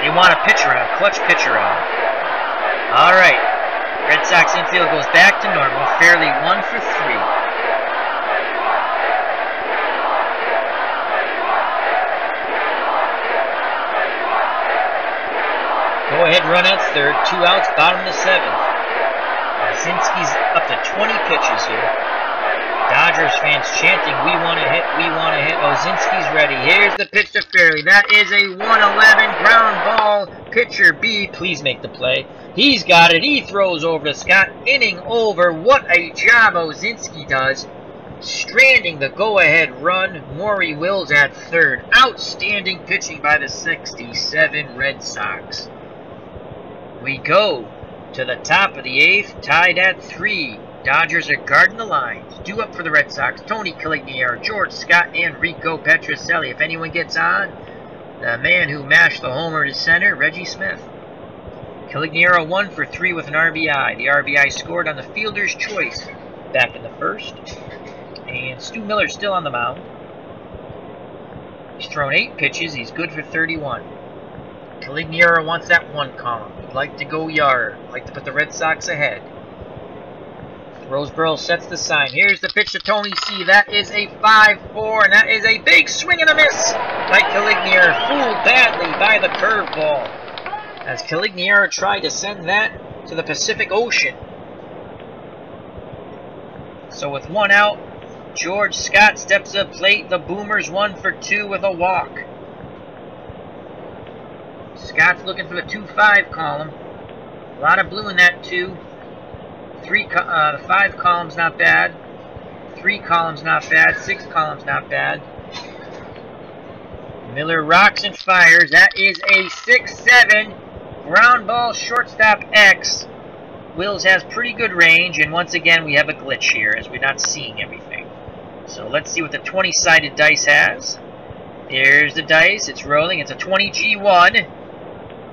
They want a pitch around, clutch pitch around. All right, Red Sox infield goes back to normal, fairly 1 for 3. Go ahead run at third, 2 outs, bottom of the 7th. Osinski's up to 20 pitches here. Dodgers fans chanting, we want to hit, we want to hit. Osinski's ready. Here's the pitch to Fairley. That is a 111 ground ball. Pitcher B, please make the play. He's got it. He throws over to Scott. Inning over. What a job Osinski does. Stranding the go-ahead run. Maury Wills at third. Outstanding pitching by the 67 Red Sox. We go to the top of the 8th, tied at 3. Dodgers are guarding the lines. Due up for the Red Sox, Tony Caligiero, George Scott, and Rico Petrocelli. If anyone gets on, the man who mashed the homer to center, Reggie Smith. Caligiero 1 for 3 with an RBI. The RBI scored on the fielder's choice back in the 1st. And Stu Miller's still on the mound. He's thrown 8 pitches. He's good for 31. Caligiero wants that 1 column. He'd like to go yard. He'd like to put the Red Sox ahead. Roseboro sets the sign. Here's the pitch to Tony C. That is a 5-4, and that is a big swing and a miss by Caligiero. Fooled badly by the curveball, as Caligiero tried to send that to the Pacific Ocean. So with 1 out, George Scott steps to the plate. The Boomers 1 for 2 with a walk. Scott's looking for the 2-5 column. A lot of blue in that 2. The 5 column's not bad. 3 columns not bad. 6 columns not bad. Miller rocks and fires. That is a 6-7 ground ball, shortstop X. Wills has pretty good range, and once again we have a glitch here as we're not seeing everything. So let's see what the 20-sided dice has. There's the dice. It's rolling. It's a 20G1,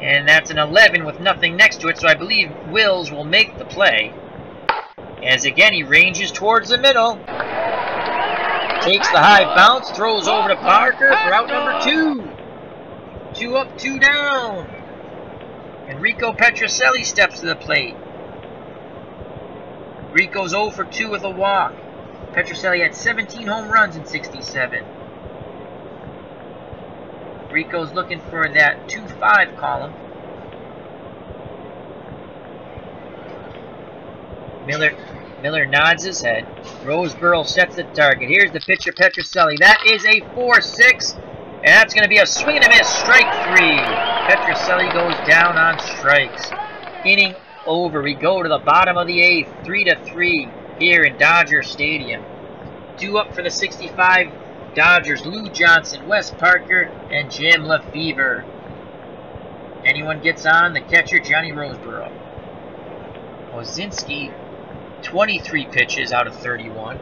and that's an 11 with nothing next to it, so I believe Wills will make the play. As again, he ranges towards the middle. Takes the high bounce, throws over to Parker for out number 2. 2 up, 2 down. And Rico Petrocelli steps to the plate. Rico's 0 for 2 with a walk. Petrocelli had 17 home runs in 67. Rico's looking for that 2-5 column. Miller nods his head. Roseboro sets the target. Here's the pitch of Petrocelli. That is a 4-6. And that's going to be a swing and a miss. Strike 3. Petrocelli goes down on strikes. Inning over. We go to the bottom of the 8th. 3-3 here in Dodger Stadium. Due up for the 65 Dodgers. Lou Johnson, Wes Parker, and Jim Lefebvre. Anyone gets on, the catcher, Johnny Roseboro. Osinski, 23 pitches out of 31.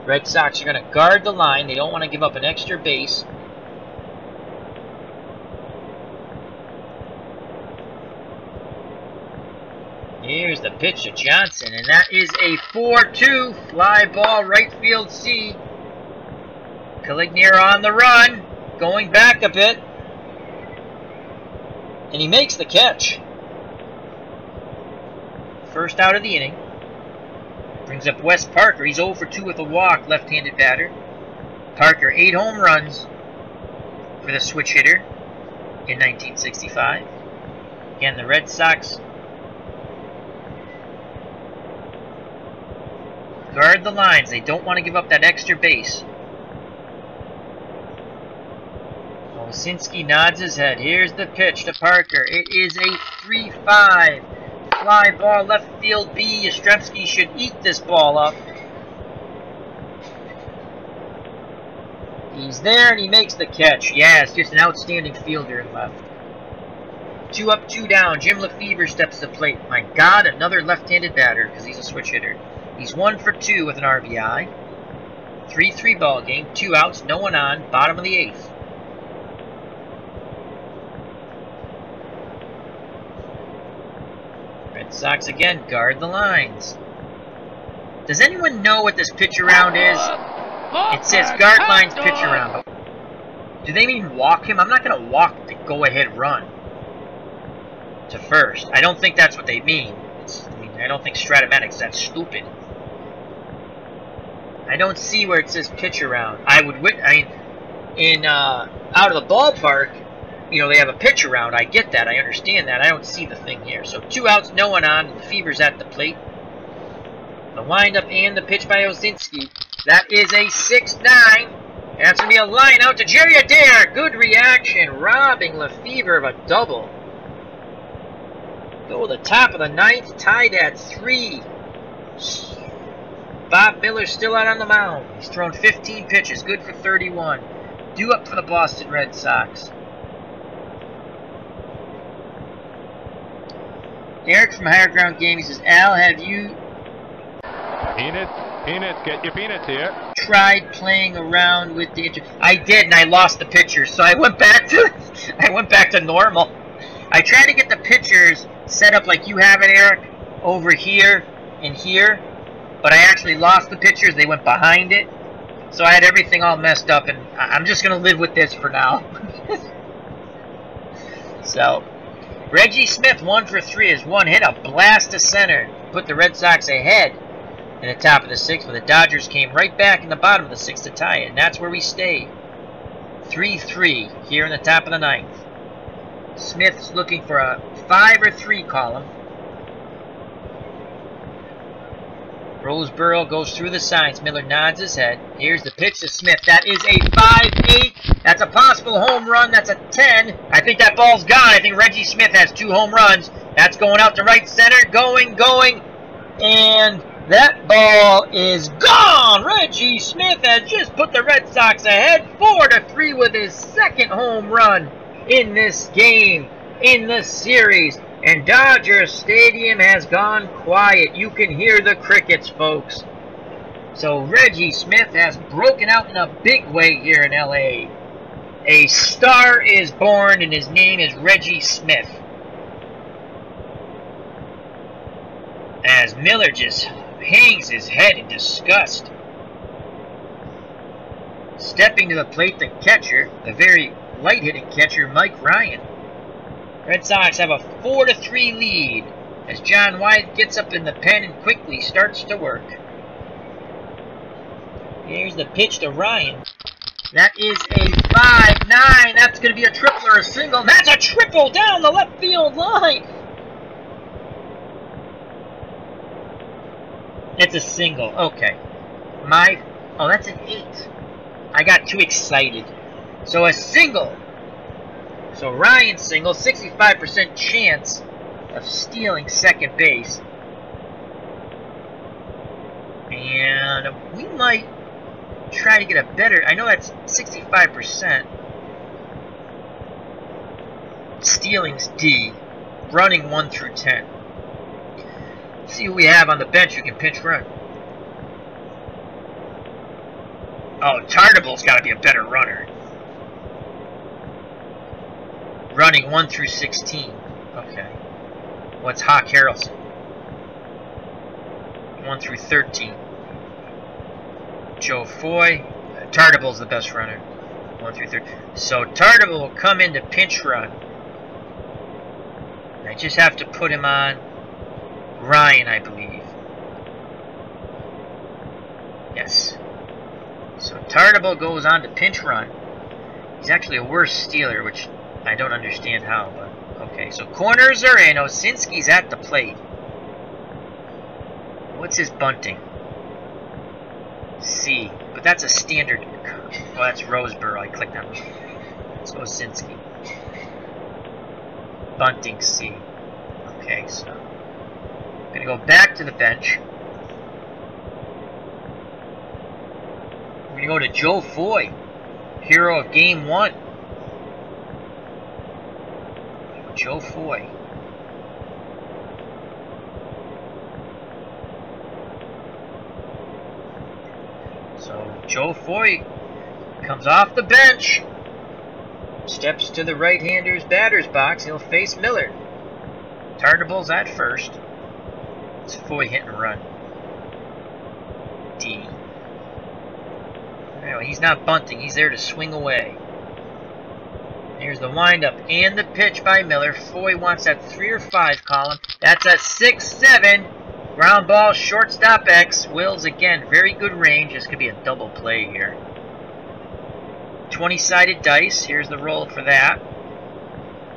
Red Sox are going to guard the line. They don't want to give up an extra base. Here's the pitch to Johnson, and that is a 4-2 fly ball, right field C. Caligiero on the run, going back a bit, and he makes the catch. First out of the inning. Brings up Wes Parker. He's 0 for 2 with a walk, left-handed batter. Parker, 8 home runs for the switch hitter in 1965. Again, the Red Sox guard the lines. They don't want to give up that extra base. Osinski nods his head. Here's the pitch to Parker. It is a 3-5. Fly ball, left field B. Yastrzemski should eat this ball up. He's there and he makes the catch. Yeah, it's just an outstanding fielder in left. 2 up, 2 down. Jim Lefevre steps to the plate. My God, another left-handed batter because he's a switch hitter. He's 1 for 2 with an RBI. 3-3 ball game. 2 outs, no one on. Bottom of the 8th. Red Sox again guard the lines. Does anyone know what this pitch around is? It says guard lines pitch around. Do they mean walk him? I'm not going to walk the go-ahead run to first. I don't think that's what they mean. I don't think Strat-O-Matic's that stupid. I don't see where it says pitch around. out of the ballpark, you know, they have a pitch around. I get that. I understand that. I don't see the thing here. So 2 outs, no one on. Lefevre's at the plate. The windup and the pitch by Osinski. That is a 6-9. That's going to be a line out to Jerry Adair. Good reaction, robbing Lefevre of a double. Go to the top of the 9th, tied at 3. Bob Miller's still out on the mound. He's thrown 15 pitches, good for 31. Due up for the Boston Red Sox. Eric from Higher Ground Game, he says, Al, have you
Peanuts, get your peanuts here.
tried playing around with the I did, and I lost the pictures, so I went back to normal. I tried to get the pictures set up like you have it, Eric, over here and here, but I actually lost the pictures. They went behind it, so I had everything all messed up, and I'm just gonna live with this for now. So Reggie Smith, 1 for 3, has one hit, a blast to center, put the Red Sox ahead in the top of the 6th, but the Dodgers came right back in the bottom of the 6th to tie it, and that's where we stay. 3-3 here in the top of the 9th. Smith's looking for a 5 or 3 column. Roseboro goes through the signs. Miller nods his head. Here's the pitch to Smith. That is a 5-8. That's a possible home run. That's a 10. I think that ball's gone. I think Reggie Smith has 2 home runs. That's going out to right center. Going. And that ball is gone. Reggie Smith has just put the Red Sox ahead 4-3 with his 2nd home run in this game, in this series. And Dodger Stadium has gone quiet. You can hear the crickets, folks. So Reggie Smith has broken out in a big way here in LA. A star is born, and his name is Reggie Smith. As Miller just hangs his head in disgust. Stepping to the plate, the catcher, the very light-hitting catcher, Mike Ryan. Red Sox have a 4-3 lead as John White gets up in the pen and quickly starts to work. Here's the pitch to Ryan. That is a 5-9. That's going to be a triple or a single. That's a triple down the left field line. It's a single. Okay. Oh, that's an 8. I got too excited. So a single. So Ryan's single, 65% chance of stealing second base. And we might try to get a better, I know that's 65%. Stealing's D, running 1 through 10. Let's see who we have on the bench who can pinch run. Oh, Tardible's got to be a better runner. Running 1 through 16. Okay. What's Hawk Harrelson? 1 through 13. Joe Foy. Tardible's the best runner. 1 through 13. So Tardible will come in to pinch run. I just have to put him on Ryan, I believe. Yes. So So Tartable goes on to pinch run. He's actually a worse stealer, which I don't understand how, but okay. So corners are in. Osinski's at the plate. What's his bunting? C. But that's a standard. Oh, that's Roseboro. I clicked on it. It's Osinski. Bunting C. Okay, so I'm going to go back to the bench. We're going to go to Joe Foy, hero of Game 1. Joe Foy. So Joe Foy comes off the bench, steps to the right-hander's batter's box. He'll face Miller. Tartable's at first. It's Foy hit and run. D. Anyway, he's not bunting. He's there to swing away. Here's the windup and the pitch by Miller. Foy wants that 3 or 5 column. That's a 6-7. Ground ball, shortstop X. Wills again, very good range. This could be a double play here. 20-sided dice. Here's the roll for that.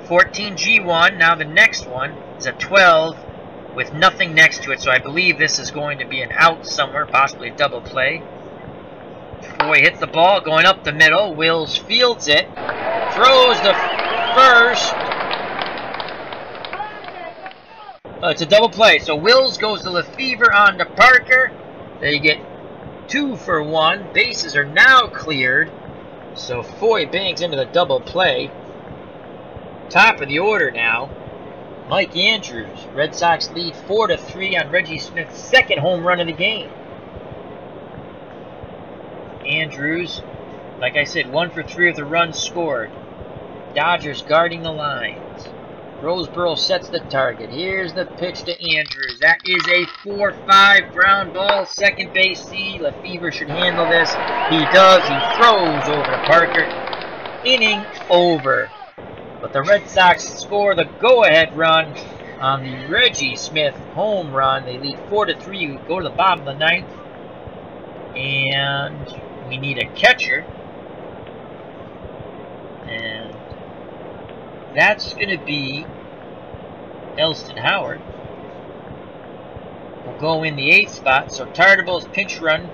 14 G1. Now the next one is a 12 with nothing next to it. So I believe this is going to be an out somewhere, possibly a double play. Foy hits the ball going up the middle. Wills fields it. Throws the first. It's a double play. So Wills goes to Lefevre on to Parker. They get 2 for 1. Bases are now cleared. So Foy bangs into the double play. Top of the order now. Mike Andrews. Red Sox lead 4-3 on Reggie Smith's second home run of the game. Andrews, like I said, 1 for 3 of the runs scored. Dodgers guarding the lines. Roseboro sets the target. Here's the pitch to Andrews. That is a 4-5 ground ball. Second base C. Lefevre should handle this. He does. He throws over to Parker. Inning over. But the Red Sox score the go-ahead run on the Reggie Smith home run. They lead 4-3. We go to the bottom of the 9th. And we need a catcher. And that's going to be Elston Howard. Will go in the 8th spot. So Tartable's pinch run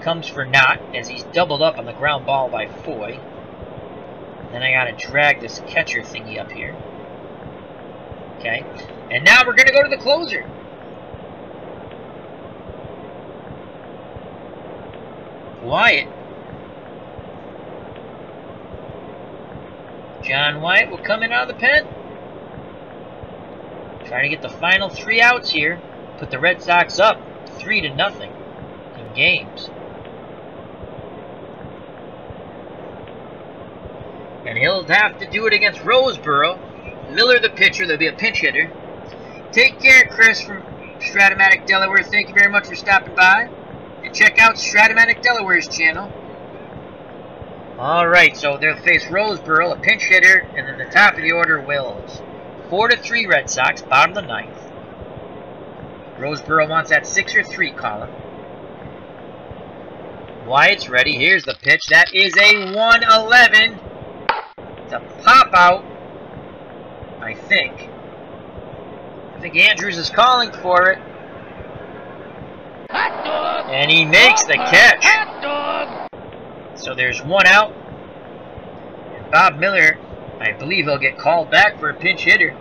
comes for naught as he's doubled up on the ground ball by Foy. Then I got to drag this catcher thingy up here. Okay. And now we're going to go to the closer. Wyatt. John Wyatt will come in out of the pen. Trying to get the final 3 outs here. Put the Red Sox up 3-0 in games. And he'll have to do it against Roseboro. Miller the pitcher. There'll be a pinch hitter. Take care, Chris from Strat-O-Matic, Delaware. Thank you very much for stopping by. And check out Strat-O-Matic Delaware's channel. Alright, so they'll face Roseboro, a pinch hitter, and then the top of the order, Wills. 4-3 Red Sox, bottom of the 9th. Roseboro wants that 6 or 3 column. Wyatt's ready. Here's the pitch. That is a 1-11. It's a pop out, I think. I think Andrews is calling for it.
Hot dog!
And he makes the catch.
Hot dog!
So there's 1 out. And Bob Miller, I believe he'll get called back for a pinch hitter.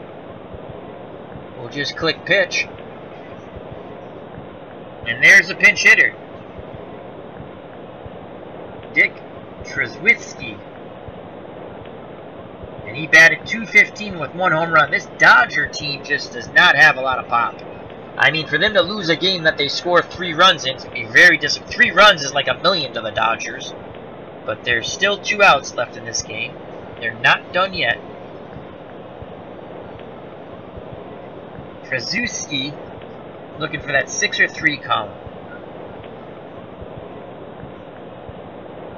We'll just click pitch. And there's the pinch hitter. Dick Trzewitzki. And he batted .215 with 1 home run. This Dodger team just does not have a lot of pop. I mean, for them to lose a game that they score 3 runs in, it's going to be very disappointing. 3 runs is like $1 million to the Dodgers. But there's still 2 outs left in this game. They're not done yet. Trzewitzki looking for that 6 or 3 column.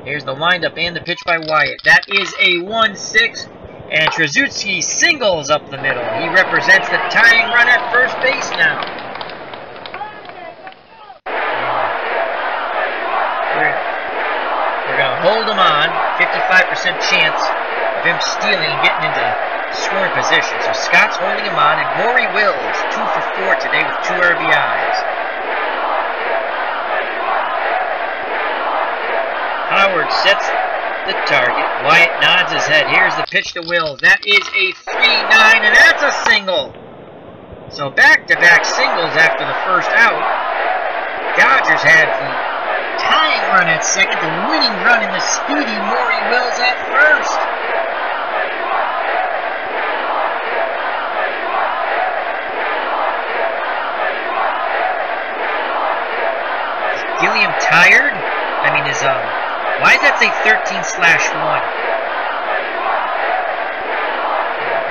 Here's the windup and the pitch by Wyatt. That is a 1-6. And Trzewitzki singles up the middle. He represents the tying run at first base now. hold him on. 55% chance of him stealing and getting into scoring position. So Scott's holding him on, and Maury Wills, 2 for 4 today with 2 RBIs. Howard sets the target. Wyatt nods his head. Here's the pitch to Wills. That is a 3-9, and that's a single. So back-to-back singles after the first out. Dodgers have the tying run at second, the winning run in the speedy Maury Wills at first. Is Gilliam tired? I mean, why does that say 13/1?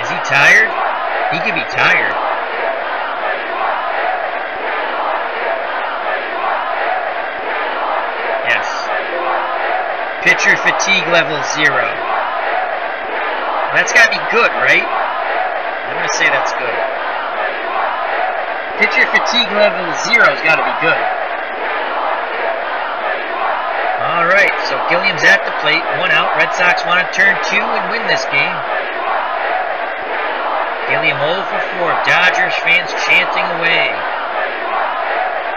Is he tired? He could be tired. Yes. Pitcher fatigue level 0. That's got to be good, right? I'm going to say that's good. Pitcher fatigue level 0's got to be good. Alright, so Gilliam's at the plate, 1 out. Red Sox want to turn 2 and win this game. Gilliam 0 for 4. Dodgers fans chanting away.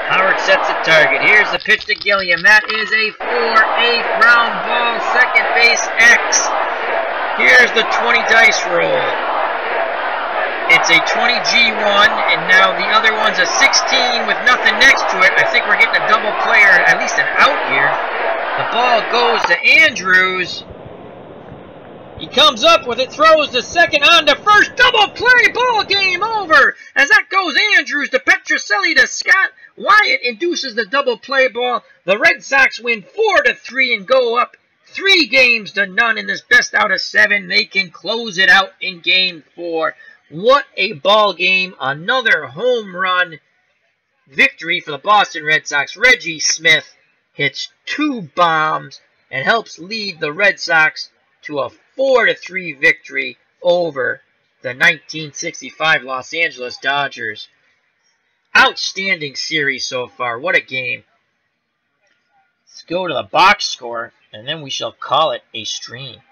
Howard sets the target. Here's the pitch to Gilliam. That is a 4/8 ground ball, second base X. Here's the 20 dice roll. It's a 20G1, and now the other one's a 16 with nothing next to it. I think we're getting a double play, or at least an out here. The ball goes to Andrews. He comes up with it, throws the second on to first. Double play, ball game over. As that goes Andrews to Petrocelli to Scott. Wyatt induces the double play ball. The Red Sox win 4-3 and go up 3-0 in this best out of 7. They can close it out in Game 4. What a ball game. Another home run victory for the Boston Red Sox. Reggie Smith hits 2 bombs and helps lead the Red Sox to a 4-3 victory over the 1965 Los Angeles Dodgers. Outstanding series so far. What a game. Let's go to the box score, and then we shall call it a stream.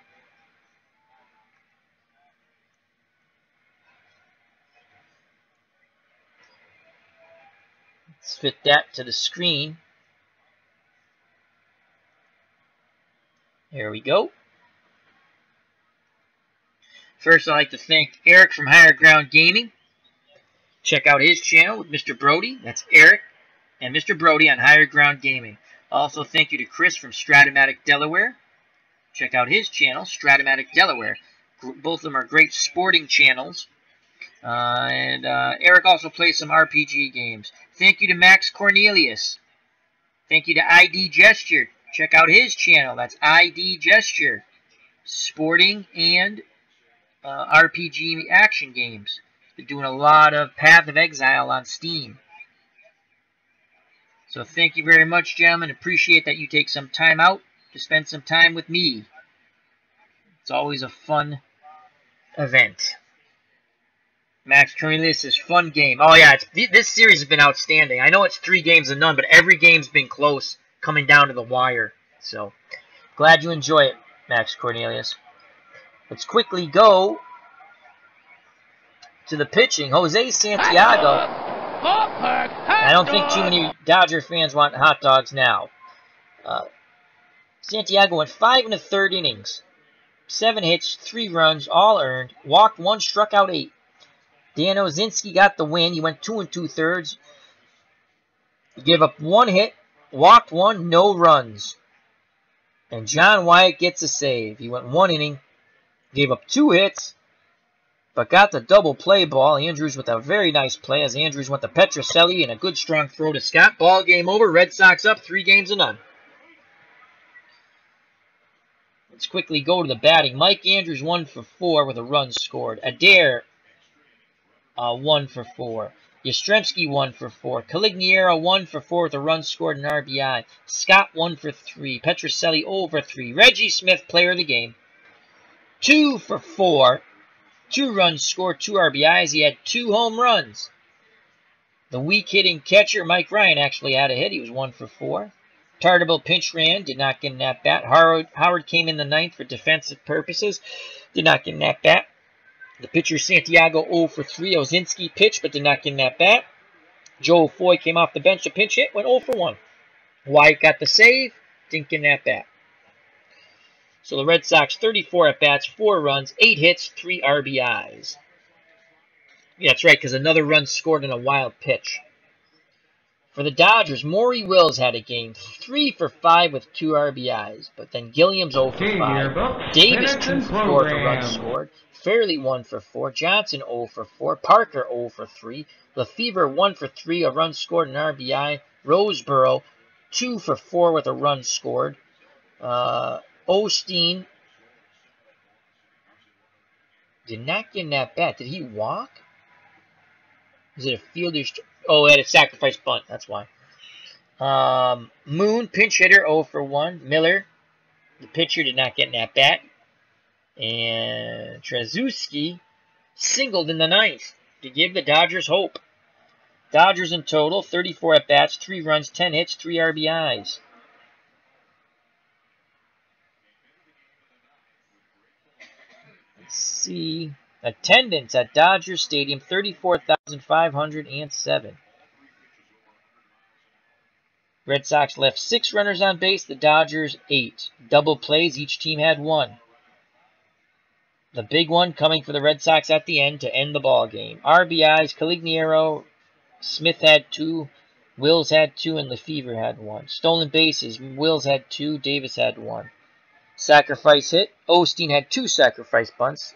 Let's fit that to the screen. There we go. First, I'd like to thank Eric from Higher Ground Gaming. Check out his channel with Mr. Brody. That's Eric and Mr. Brody on Higher Ground Gaming. Also, thank you to Chris from Strat-O-Matic, Delaware. Check out his channel, Strat-O-Matic, Delaware. Both of them are great sporting channels. Eric also plays some RPG games. Thank you to Max Cornelius. Thank you to ID Gesture. Check out his channel. That's ID Gesture. Sporting and RPG action games. Been doing a lot of Path of Exile on Steam. So thank you very much, gentlemen. Appreciate that you take some time out to spend some time with me. It's always a fun event. Max Cornelius' fun game. Oh yeah, this series has been outstanding. I know it's 3-0, but every game's been close, coming down to the wire. So glad you enjoy it, Max Cornelius. Let's quickly go to the pitching. Jose Santiago. I don't think too many Dodger fans want hot dogs now. Santiago went 5 1/3 innings. 7 hits, 3 runs, all earned. Walked 1, struck out 8. Dan Ozinski got the win. He went 2 2/3. He gave up 1 hit, walked 1, no runs. And John Wyatt gets a save. He went 1 inning, gave up 2 hits, but got the double play ball. Andrews with a very nice play as Andrews went to Petrocelli and a good strong throw to Scott. Ball game over. Red Sox up 3-0. Let's quickly go to the batting. Mike Andrews 1 for 4 with a run scored. Adair 1 for 4. Yastrzemski 1 for 4. Caligiero 1 for 4 with a run scored and RBI. Scott 1 for 3. Petrocelli 0 for 3. Reggie Smith, player of the game, 2 for 4. 2 runs scored, 2 RBIs. He had 2 home runs. The weak hitting catcher, Mike Ryan, actually had a hit. He was 1 for 4. Tartable pinch ran, did not get an at-bat. Howard came in the ninth for defensive purposes, did not get an at-bat. The pitcher Santiago 0 for 3. Osinski pitched but did not get an at-bat. Joe Foy came off the bench to pinch hit, went 0 for 1. White got the save, didn't get an at-bat. So the Red Sox 34 at-bats, 4 runs, 8 hits, 3 RBIs. Yeah, that's right, because another run scored in a wild pitch. For the Dodgers, Maury Wills had a game, 3 for 5 with 2 RBIs. But then Gilliam's 0 for 5. Davis 2 for 4 for runs scored. Fairley 1 for 4. Johnson 0 for 4. Parker 0 for 3. Lefevre 1 for 3, a run scored, an RBI. Roseboro 2 for 4 with a run scored. Osteen did not get an at-bat. Did he walk? Is it a fielder's... Oh, it had a sacrifice bunt. That's why. Moon, pinch hitter, 0 for 1. Miller, the pitcher, did not get an at-bat. And Trzaskowski singled in the ninth to give the Dodgers hope. Dodgers in total, 34 at-bats, 3 runs, 10 hits, 3 RBIs. Let's see. Attendance at Dodger Stadium, 34,507. Red Sox left 6 runners on base, the Dodgers 8. Double plays, each team had 1. The big one coming for the Red Sox at the end to end the ball game. RBIs, Calignero, Smith had 2, Wills had 2, and Lefevre had 1. Stolen bases, Wills had 2, Davis had 1. Sacrifice hit, Osteen had 2 sacrifice bunts.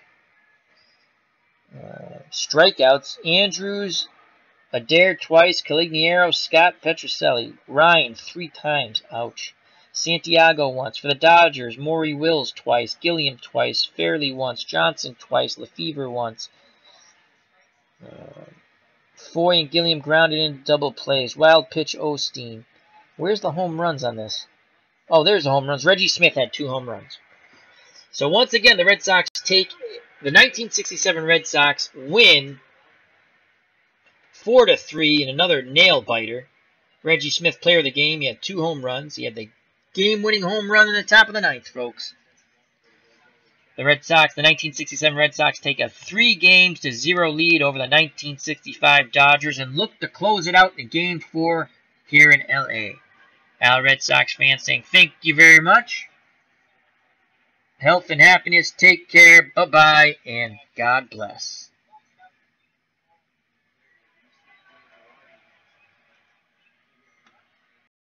Strikeouts, Andrews, Adair twice, Calignero, Scott, Petrocelli. Ryan 3 times, ouch. Santiago once. For the Dodgers, Maury Wills twice, Gilliam twice, Fairley once, Johnson twice, Lefevre once. Foy and Gilliam grounded into double plays. Wild pitch, Osteen. Where's the home runs on this? Oh, there's the home runs. Reggie Smith had 2 home runs. So once again, the Red Sox take... The 1967 Red Sox win 4-3 in another nail-biter. Reggie Smith, player of the game. He had 2 home runs. He had the game-winning home run in the top of the ninth, folks. The 1967 Red Sox take a 3-0 lead over the 1965 Dodgers and look to close it out in Game 4 here in L.A. Al Red Sox fans saying thank you very much. Health and happiness, take care, bye-bye, and God bless.